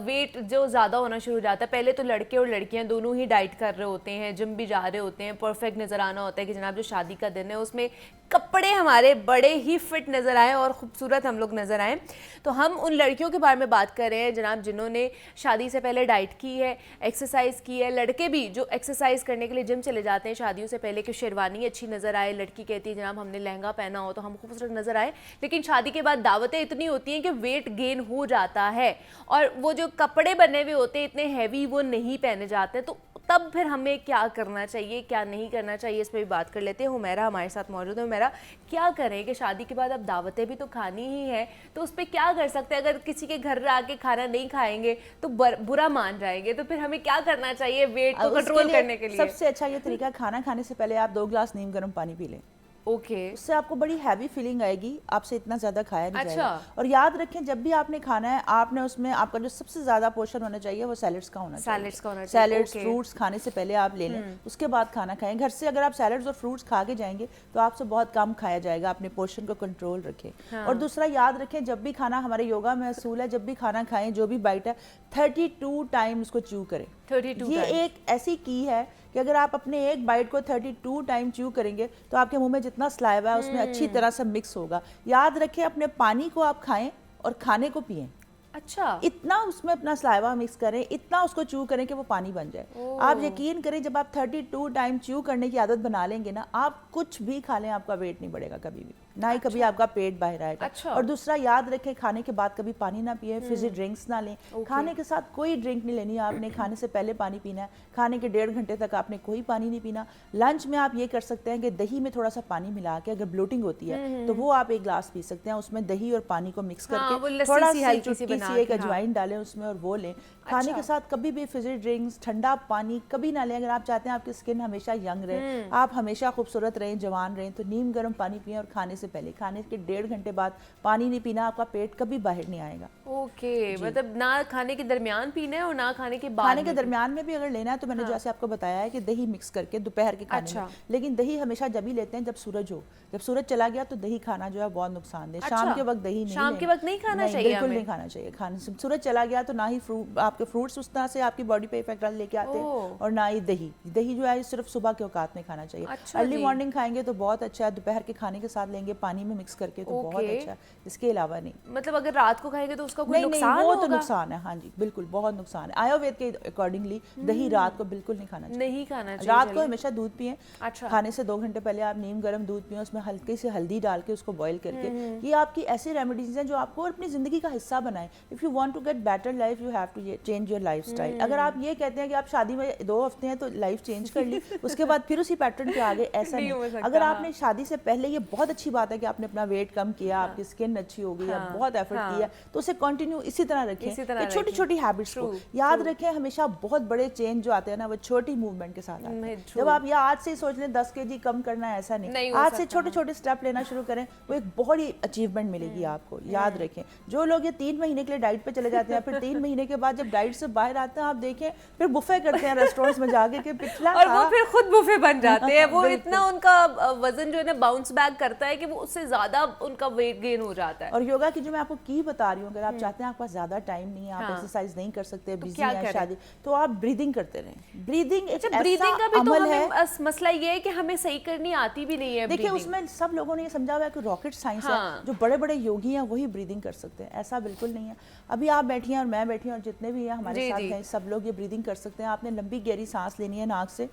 वेट जो ज़्यादा होना शुरू हो जाता है, पहले तो लड़के और लड़कियां दोनों ही डाइट कर रहे होते हैं, जिम भी जा रहे होते हैं, परफेक्ट नज़र आना होता है कि जनाब जो शादी का दिन है उसमें कपड़े हमारे बड़े ही फिट नज़र आए और खूबसूरत हम लोग नज़र आए। तो हम उन लड़कियों के बारे में बात कर रहे हैं जनाब जिन्होंने शादी से पहले डाइट की है, एक्सरसाइज की है। लड़के भी जो एक्सरसाइज करने के लिए जिम चले जाते हैं शादियों से पहले कि शेरवानी अच्छी नज़र आए, लड़की कहती है जनाब हमने लहंगा पहना हो तो हम खूबसूरत नज़र आए। लेकिन शादी के बाद दावतें इतनी होती हैं कि वेट गेन हो जाता है और वो जो कपड़े बने हुए होते हैं इतने हैवी वो नहीं पहने जाते। तो तब फिर हमें क्या करना चाहिए, क्या नहीं करना चाहिए, इस पर भी बात कर लेते हैं। हुमैरा हमारे साथ मौजूद है। हुमैरा, क्या करें कि शादी के बाद अब दावतें भी तो खानी ही है, तो उस पर क्या कर सकते हैं? अगर किसी के घर आके खाना नहीं खाएंगे तो बुरा मान जाएंगे, तो फिर हमें क्या करना चाहिए वेट को कंट्रोल करने के लिए? सबसे अच्छा ये तरीका, खाना खाने से पहले आप 2 गिलास नीम गर्म पानी पी लें। ओके। उससे आपको बड़ी हैवी फीलिंग आएगी, आपसे इतना ज्यादा खाया नहीं जाएगा। और याद रखें जब भी आपने खाना है, आपने उसमें आपका जो सबसे ज्यादा पोर्शन होना चाहिए वो सैलेड्स का होना चाहिए। सैलेड्स फ्रूट्स खाने से पहले आप ले लें, उसके बाद खाना खाएं। घर से अगर आप सैलेड्स और फ्रूट्स खा के जाएंगे तो आपसे बहुत कम खाया जाएगा। अपने पोर्शन को कंट्रोल रखें। और दूसरा याद रखें, जब भी खाना, हमारे योगा में असूल है, जब भी खाना खाएं, जो भी बाइट है 32 टाइम उसको च्यू करें। 32 ये एक ऐसी की है कि अगर आप अपने एक बाइट को 32 टाइम च्यू करेंगे तो आपके मुंह में जितना स्लाइवा है उसमें अच्छी तरह से मिक्स होगा। याद रखें, अपने पानी को आप खाएं और खाने को पिएं। अच्छा। इतना उसमें अपना स्लाइवा मिक्स करें, इतना उसको च्यू करें कि वो पानी बन जाए। आप यकीन करें, जब आप 32 टाइम च्यू करने की आदत बना लेंगे ना, आप कुछ भी खा लें आपका वेट नहीं बढ़ेगा कभी भी, ना ही कभी आपका पेट बाहर आएगा। अच्छा। और दूसरा याद रखें, खाने के बाद कभी पानी ना पिए, फिजी ड्रिंक्स ना लें। खाने के साथ कोई ड्रिंक नहीं लेनी आपने, खाने से पहले पानी पीना है। खाने के 1.5 घंटे तक आपने कोई पानी नहीं पीना। लंच में आप ये कर सकते हैं कि दही में थोड़ा सा पानी मिला के, अगर ब्लोटिंग होती है तो वो आप 1 गिलास पी सकते हैं। उसमें दही और पानी को मिक्स करके थोड़ा सी चुटकी सी एक अजवाइन डालें उसमें और वो लें। खाने के साथ कभी भी फिजी ड्रिंक्स, ठंडा पानी कभी ना लें। अगर आप चाहते हैं आपकी स्किन हमेशा यंग रहे, आप हमेशा खूबसूरत रहें, जवान रहें, तो नीम गर्म पानी पिएं और खाने से से पहले, खाने के 1.5 घंटे बाद पानी नहीं पीना, आपका पेट कभी बाहर नहीं आएगा। ओके, मतलब ना खाने के दरमियान पीना है और ना खाने के बाद। खाने के दरमियान में भी अगर लेना है तो मैंने जैसे आपको बताया है कि दही मिक्स करके दोपहर के खाने में, लेकिन दही हमेशा जब ही लेते हैं जब सूरज हो, जब सूरज चला गया तो दही खाना जो है बहुत नुकसानदेह। शाम के वक्त दही नहीं, शाम के वक्त नहीं खाना चाहिए, बिल्कुल नहीं खाना चाहिए। खाने से सूरज चला गया तो ना ही आपके फ्रूट्स उस तरह से आपकी बॉडी पे इफेक्ट लेके आते हैं, और ना ही दही जो है सिर्फ सुबह के औकात में खाना चाहिए। अर्ली मॉर्निंग खाएंगे तो बहुत अच्छा है, दोपहर के खाने के साथ लेंगे पानी में मिक्स करके तो बहुत अच्छा है, इसके अलावा नहीं। मतलब अगर रात को खाएंगे तो उसका कोई नुकसान वो तो नुकसान है, हाँ जी बिल्कुल बहुत नुकसान है। आयुर्वेद के अकॉर्डिंगली दही रात को बिल्कुल नहीं खाना चाहिए, नहीं खाना चाहिए। रात को हमेशा दूध पिए, अच्छा। खाने से 2 घंटे पहले आप नीम गर्म दूध पिए, उसमें हल्की सी हल्दी डाल के उसको बॉईल करके। ये आपकी ऐसी रेमेडीज हैं जो आपको अपनी जिंदगी का हिस्सा बनाए। If you want to get better life you have to change your lifestyle. अगर आप ये कहते हैं कि आप शादी में 2 हफ्ते हैं तो लाइफ चेंज कर ली, उसके बाद फिर उसी पैटर्न पे आगे, ऐसा नहीं। अगर आपने शादी से पहले, ये बहुत अच्छी बात है कि आपने अपना वेट कम किया, आपकी स्किन अच्छी हो गई, आप बहुत एफर्ट किया, तो उसे कंटिन्यू इसी तरह रखें। छोटी छोटी हैबिट्स को याद रखें हमेशा। बहुत बड़े चेंज जो आते हैं ना वो छोटी मूवमेंट के साथ आते हैं। जब आप या आज से ही सोच लें 10 kg कम करना है, ऐसा नहीं, आज से छोटे छोटे स्टेप लेना शुरू करें, वो एक बहुत ही अचीवमेंट मिलेगी आपको। याद रखें, जो लोग ये 3 महीने के लिए डाइट पे चले जाते हैं, फिर 3 महीने के बाद जब डाइट से बाहर आते हैं, आप देखें फिर बुफे करते हैं रेस्टोरेंट्स में जाके कि पिछला, और वो फिर खुद बुफे बन जाते हैं। वो इतना उनका वजन जो है ना बाउंस बैक करता है कि वो उससे ज्यादा उनका वेट गेन हो जाता है। और योगा की जो मैं आपको की बता रही हूँ, अगर आप चाहते हैं आपके पास ज्यादा टाइम नहीं है, आप एक्सरसाइज नहीं कर सकते, बिजी हैं, शादी, तो आप ब्रीदिंग करते रहें। ब्रीदिंग एक ऐसा अमल है, मसला ये है कि हमें सही करनी आती भी नहीं है। देखिए उसमें सब लोगों ने ये समझा हुआ है कि रॉकेट साइंस है, जो बड़े बड़े योगी हैं वही ब्रीदिंग कर सकते हैं, ऐसा बिल्कुल नहीं है। अभी आप बैठी हैं और मैं बैठी हूँ और जितने भी हैं हमारे साथ हैं, सब लोग ये ब्रीदिंग कर सकते हैं। आपने लंबी गहरी सांस लेनी है नाक से,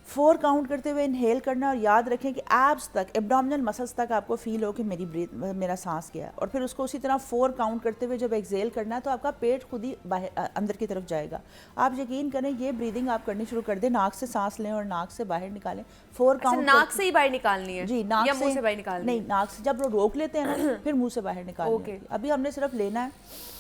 4 काउंट करते हुए इनहेल करना, और याद रखें कि एब्स तक, एब्डोमिनल मसल्स तक आपको फील हो कि मेरा सांस गया है, और फिर उसको उसी तरह 4 काउंट करते हुए जब एक्सहेल करना है तो आपका पेट खुद ही बाहर अंदर की तरफ जाएगा। आप यकीन करें ये ब्रीदिंग आप करनी शुरू कर दें, नाक से सांस लें और नाक से बाहर निकालें। 4 काउंट नाक से ही बाहर निकालनी है जी, नाक या मुंह से बाहर निकालनी नहीं, नाक से जब रोक लेते हैं ना फिर मुंह से बाहर निकालनी है। अभी हमने सिर्फ लेना है।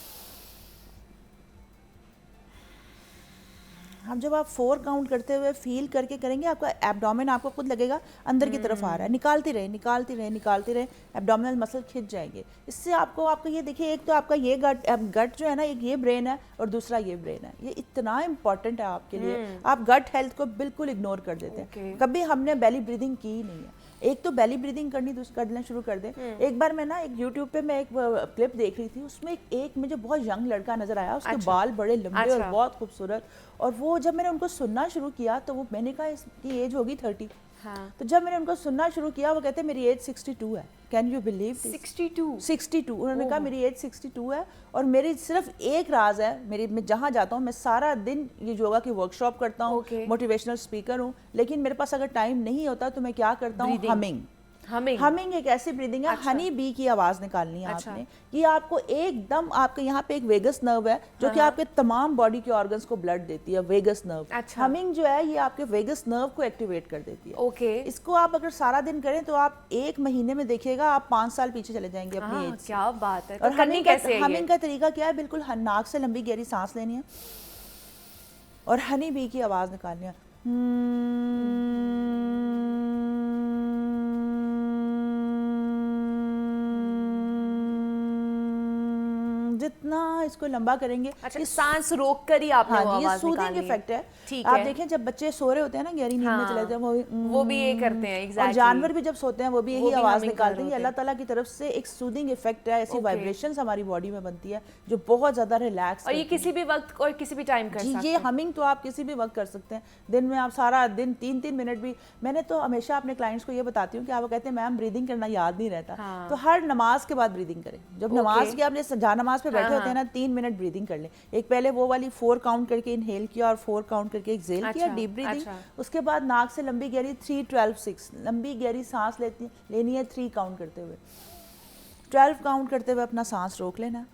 हम जब आप 4 काउंट करते हुए फील करके करेंगे, आपका एब्डोमेन आपको खुद लगेगा अंदर की तरफ आ रहा है। निकालते रहे, निकालते रहे, निकालते रहे, एब्डोमिनल मसल खिंच जाएंगे। इससे आपको ये देखिए, एक तो आपका ये गट जो है ना, एक ये ब्रेन है और दूसरा ये ब्रेन है। ये इतना इंपॉर्टेंट है आपके लिए, आप गट हेल्थ को बिल्कुल इग्नोर कर देते हैं। कभी हमने बेली ब्रीदिंग की ही नहीं है। एक तो बेली ब्रीदिंग करना शुरू कर दें। एक बार मैं ना एक यूट्यूब पे मैं एक क्लिप देख रही थी, उसमें एक मुझे बहुत यंग लड़का नजर आया, उसके बाल बड़े लंबे और बहुत खूबसूरत, और वो जब मैंने उनको सुनना शुरू किया तो वो, मैंने कहा इसकी एज होगी 30। तो जब मैंने उनको सुनना शुरू किया वो कहते मेरी एज 62 है। Can you believe? 62। उन्होंने कहा मेरी एज 62 है और मेरी सिर्फ एक राज है, मैं जहाँ जाता हूँ मैं सारा दिन ये योगा की वर्कशॉप करता हूँ, मोटिवेशनल स्पीकर हूँ, लेकिन मेरे पास अगर टाइम नहीं होता तो मैं क्या करता हूँ, हमिंग एक ऐसी ब्रीदिंग है, हनी बी की आवाज निकालनी है आपने, कि आपको एकदम, आपके यहाँ पे एक वेगस नर्व है जो कि आपके तमाम बॉडी के ऑर्गन्स को ब्लड देती है, वेगस नर्व। हमिंग जो है ये आपके वेगस नर्व को एक्टिवेट कर देती है। इसको आप अगर सारा दिन करें तो आप 1 महीने में देखिएगा आप 5 साल पीछे चले जाएंगे अपनी एज। क्या बात है। और हमिंग का तरीका क्या है? बिल्कुल नाक से लंबी गहरी सांस लेनी है और हनी बी की आवाज निकालनी है। जितना इसको लंबा करेंगे, अच्छा, सांस रोक कर ही आपने वो आवाज सूदिंग इफेक्ट है। आप देखें जब बच्चे सो रहे होते हैं ना, गहरी नींद में चले जाते हैं, वो भी ये करते हैं। और जानवर भी जब सोते हैं वो भी यही आवाज निकालते हैं। अल्लाह ताला की तरफ से एक सूदिंग इफेक्ट है, ऐसी वाइब्रेशंस हमारी बॉडी में बनती है जो बहुत ज्यादा रिलैक्स, और ये किसी भी वक्त और किसी भी टाइम कर सकते हैं। ये हमिंग तो आप किसी भी वक्त कर सकते हैं, दिन में आप सारा दिन 3-3 मिनट भी। मैंने तो हमेशा अपने क्लाइंट्स को ये बताती हूँ कि आप कहते हैं मैम ब्रीदिंग करना याद नहीं रहता, तो हर नमाज के बाद ब्रीदिंग करें। जब नमाज की आपने जहाँ नमाज पे बैठे होते हैं ना, 3 मिनट ब्रीदिंग कर लें। एक पहले वो वाली 4 काउंट करके इनहेल किया और 4 काउंट करके एक्सहेल किया, डीप ब्रीदिंग। उसके बाद नाक से लंबी गहरी 3-12-6 लंबी गहरी सांस लेनी है 3 काउंट करते हुए। 12 काउंट करते हुए अपना सांस रोक लेना।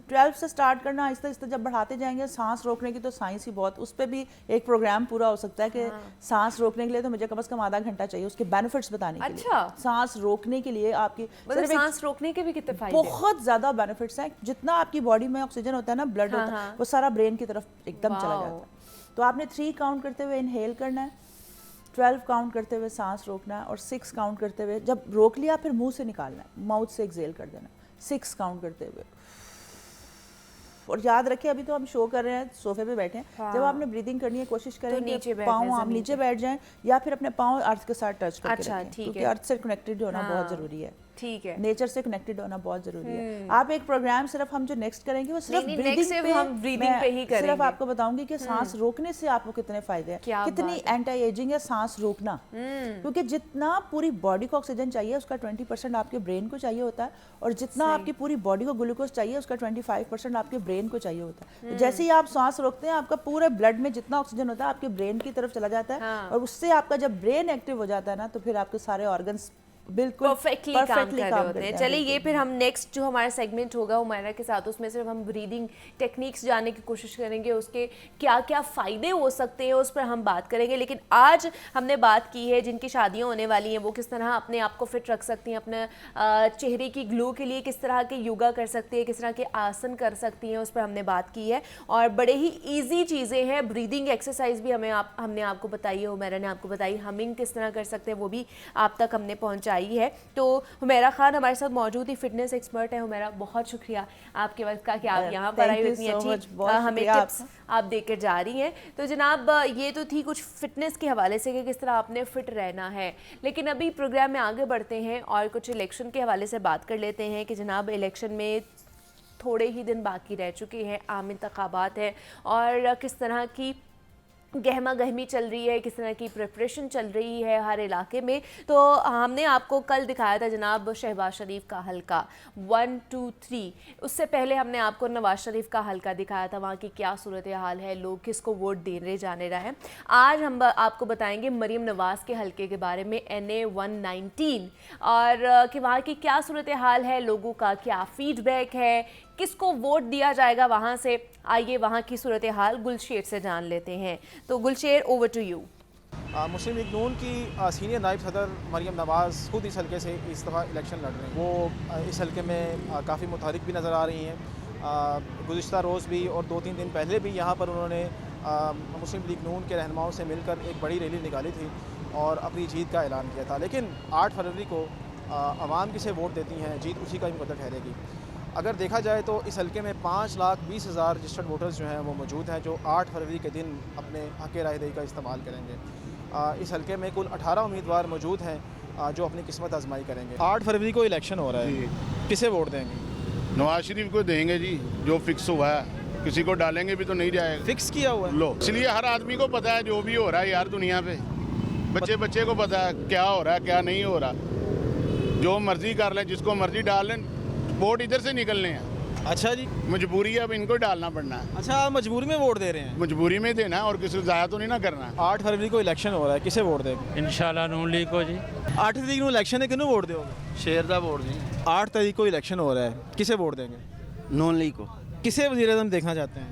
12 से स्टार्ट करना, आहिस्ता आहिस्ता जब बढ़ाते जाएंगे। सांस रोकने की तो साइंस ही बहुत, उस पर भी एक प्रोग्राम पूरा हो सकता है कि सांस रोकने के लिए तो मुझे कम से कम आधा घंटा चाहिए उसके बेनिफिट्स बताने के लिए। सांस रोकने के लिए आपकी सांस रोकने के भी कितने फायदे, बहुत ज्यादा बेनिफिट्स हैं। जितना आपकी बॉडी में ऑक्सीजन होता है ना, ब्लड होता है, वो सारा ब्रेन की तरफ एकदम चला जाता है। तो आपने 3 काउंट करते हुए इनहेल करना है, 12 काउंट करते हुए सांस रोकना है और 6 काउंट करते हुए, जब रोक लिया फिर मुंह से निकालना है, माउथ से एक्सेल कर देना, 6 काउंट करते हुए। और याद रखिए अभी तो हम शो कर रहे हैं, सोफे पे बैठे हैं, हाँ। जब आपने ब्रीदिंग करनी है कोशिश करें तो नीचे कि बैठना पाँव है, आप ज़मीन नीचे पे। बैठ जाएं या फिर अपने पाँव अर्थ के साथ टच करके अच्छा, रखें, ठीक क्योंकि है। अर्थ से कनेक्टेड होना बहुत हाँ। ज़रूरी है, ठीक है। नेचर से कनेक्टेड होना बहुत जरूरी है। आप एक प्रोग्राम सिर्फ हम जो नेक्स्ट करेंगे वो सिर्फ नहीं, ब्रीदिंग next सिर्फ पे, हम breathing पे ही मैं करेंगे। सिर्फ आपको बताऊंगी कि सांस रोकने से आपको कितने फायदे हैं, क्या कितनी बात है। एंटी एजिंग है सांस रोकना, क्योंकि जितना पूरी बॉडी को ऑक्सीजन चाहिए उसका 20% आपके ब्रेन को चाहिए होता है, और जितना आपकी पूरी बॉडी को ग्लूकोज चाहिए उसका 25% आपके ब्रेन को चाहिए होता है। तो जैसे ही आप सांस रोकते हैं आपका पूरे ब्लड में जितना ऑक्सीजन होता है आपके ब्रेन की तरफ चला जाता है, हाँ। और उससे आपका जब ब्रेन एक्टिव हो जाता है ना तो फिर आपके सारे ऑर्गन्स बिल्कुल परफेक्टली काम कर रहे होते करते हैं। हैं, चलिए ये बिल्कुल। फिर हम नेक्स्ट जो हमारा सेगमेंट होगा हुमायरा के साथ, उसमें सिर्फ हम ब्रीदिंग टेक्निक्स जानने की कोशिश करेंगे, उसके क्या क्या फ़ायदे हो सकते हैं उस पर हम बात करेंगे। लेकिन आज हमने बात की है जिनकी शादियां होने वाली हैं वो किस तरह अपने आप को फिट रख सकती हैं, अपने चेहरे की ग्लो के लिए किस तरह के योगा कर सकती है, किस तरह के आसन कर सकती हैं, उस पर हमने बात की है। और बड़े ही ईजी चीज़ें हैं, ब्रीदिंग एक्सरसाइज भी हमने आपको बताई है, हुमैरा ने आपको बताई, हमिंग किस तरह कर सकते हैं वो भी आप तक हमने पहुँचाई है। तो हुमैरा खान हमारे साथ मौजूद ही फिटनेस एक्सपर्ट है। हुमैरा बहुत शुक्रिया आपके वक्त का कि आप यहाँ पर Thank आई, you इतनी so अच्छी much, बहुत हमें शुक्रिया टिप्स आप देकर जा रही हैं। तो जनाब ये तो थी कुछ फिटनेस के हवाले से कि किस तरह आपने फिट रहना है, लेकिन अभी प्रोग्राम में आगे बढ़ते हैं और कुछ इलेक्शन के हवाले से बात कर लेते हैं कि जनाब इलेक्शन में थोड़े ही दिन बाकी रह चुके हैं, आम इंतखाबात हैं और किस तरह की गहमा गहमी चल रही है, किस तरह की प्रिपरेशन चल रही है हर इलाके में। तो हमने आपको कल दिखाया था जनाब शहबाज शरीफ का हल्का 1, 2, 3, उससे पहले हमने आपको नवाज शरीफ का हल्का दिखाया था, वहाँ की क्या सूरत हाल है, लोग किसको वोट देने जाने रहे हैं। आज हम आपको बताएंगे मरीम नवाज़ के हल्के के बारे में, NA 119, और कि वहाँ की क्या सूरत हाल है, लोगों का क्या फीडबैक है, किसको वोट दिया जाएगा वहाँ से। आइए वहाँ की सूरत हाल गुलशेर से जान लेते हैं। तो Gulsher, over to you. Muslim League Noon की सीनियर नायब सदर मरीम नवाज़ खुद इस हल्के से इस दफ़ा इलेक्शन लड़ रही हैं। वो इस हल्के में काफ़ी मुतहरिक भी नज़र आ रही हैं। गुज़िश्ता रोज़ भी और 2-3 दिन पहले भी यहाँ पर उन्होंने मुस्लिम लीग नून के रहनुमाओं से मिलकर एक बड़ी रैली निकाली थी और अपनी जीत का ऐलान किया था। लेकिन 8 फरवरी को आवाम किसे वोट देती हैं, जीत उसी का ही मुकद्दर ठहरेगी। अगर देखा जाए तो इस हल्के में 5,20,000 रजिस्टर्ड वोटर्स जो हैं वो मौजूद हैं, जो 8 फरवरी के दिन अपने हक़ रायदही का इस्तेमाल करेंगे। इस हल्के में कुल 18 उम्मीदवार मौजूद हैं जो अपनी किस्मत आजमाई करेंगे। 8 फरवरी को इलेक्शन हो रहा है, किसे वोट देंगे? नवाज शरीफ को देंगे जी, जो फिक्स हुआ है, किसी को डालेंगे भी तो नहीं जाएगा। फिक्स किया हुआ है? लो, इसलिए हर आदमी को पता है जो भी हो रहा है यार दुनिया पे, बच्चे को पता है क्या हो रहा है क्या नहीं हो रहा। जो मर्जी कर लें, जिसको मर्जी डाल लें, वोट इधर से निकलने हैं। अच्छा जी, मजबूरी है, अब इनको डालना पड़ना है। अच्छा आप मजबूरी में वोट दे रहे हैं? मजबूरी में देना है और किसी को ज़ाया तो नहीं ना करना है। 8 फरवरी को इलेक्शन हो रहा है, किसे वोट देंगे? इंशाल्लाह नून लीग को जी। 8 तरीक को इलेक्शन है, किन्हों वोट दोगे? शेर दा वोट जी। 8 तारीख को इलेक्शन हो रहा है, किसे वोट देंगे? नून लीग को। किसे वज़ीर-ए-आज़म देखना चाहते हैं?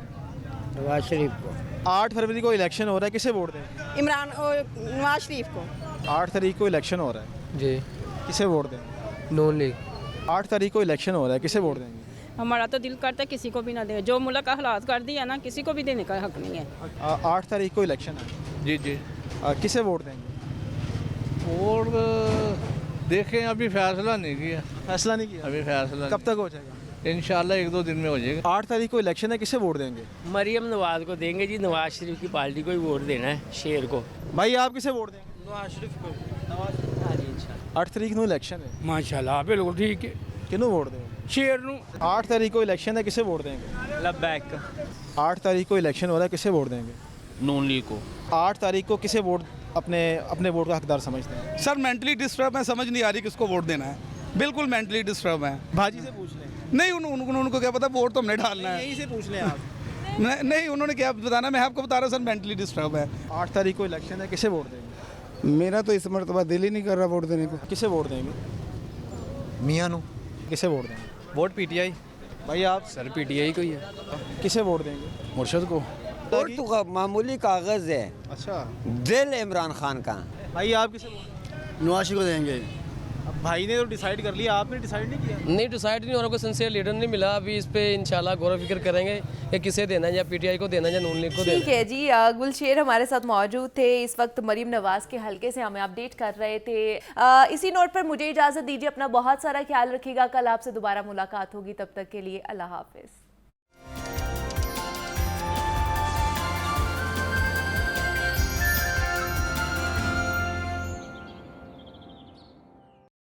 नवाज शरीफ को। 8 फरवरी को इलेक्शन हो रहा है, किसे वोट देंगे? नवाज शरीफ को। 8 तारीख को इलेक्शन हो रहा है जी, किसे वोट देंगे? नून लीग। 8 तारीख को इलेक्शन हो रहा है, किसे वोट देंगे? हमारा तो दिल करता है किसी को भी ना दे, जो मुल्क का हालात कर दिया ना, किसी को भी देने का हक नहीं है। 8 तारीख को इलेक्शन है, जी जी। किसे वोट देंगे? और देखें, अभी फैसला नहीं किया। फैसला नहीं किया? अभी फैसला कब तक हो जाएगा? इंशाल्लाह 1-2 दिन में हो जाएगा। 8 तारीख को इलेक्शन है, किसे वोट देंगे? मरीम नवाज को देंगे जी, नवाज शरीफ की पार्टी को ही वोट देना है, शेर को। भाई आप किसे वोट देंगे? नवाज शरीफ को। हाँ जी, 8 तारीख को इलेक्शन है, माशाल्लाह बिल्कुल ठीक है। किन्हों वोट देंगे? शेर नू। 8 तारीख को इलेक्शन है, किसे वोट देंगे? लबैक। 8 तारीख को इलेक्शन हो रहा है, किसे वोट देंगे? नून लीग को। 8 तारीख को किसे वोट अपने वोट का हकदार समझते हैं? सर मेंटली डिस्टर्ब है, समझ नहीं आ रही किसको वोट देना है, बिल्कुल मेंटली डिस्टर्ब है। भाजी से पूछ लें। नहीं उनको क्या पता, वोट तो हमने डालना है। यहीं से पूछ लें आप। नहीं उन्होंने क्या बताना, मैं आपको बता रहा हूँ सर, मेंटली डिस्टर्ब है। 8 तारीख को इलेक्शन है, किसे वोट देंगे? मेरा तो इस मरतबा दिल ही नहीं कर रहा वोट देने को। किसे वोट देंगे? मियाँ नू। किसे वोट देंगे? Vote PTI. भाई आप? सर पीटीआई को ही है। किसे वोट देंगे? मुर्शद को। वोट तो मामूली कागज़ है, अच्छा, दिल इमरान खान का। भाई आप किसे वोट? नवाज को देंगे। अब भाई ने तो डिसाइड कर लिया, आपने डिसाइड नहीं किया? नहीं, डिसाइड नहीं हो रहा, कोई सिंसियर लीडर नहीं मिला अभी। इस पे इंशाल्लाह गौर फिक्र करेंगे कि किसे देना है, या पीटीआई को देना है या नून लीग को देना ठीक है जी। गुलशेर हमारे साथ मौजूद थे, इस वक्त मरीम नवाज के हलके से हमें अपडेट कर रहे थे। इसी नोट पर मुझे इजाज़त दीजिए, अपना बहुत सारा ख्याल रखिएगा, कल आपसे दोबारा मुलाकात होगी, तब तक के लिए अल्लाह हाफिज़।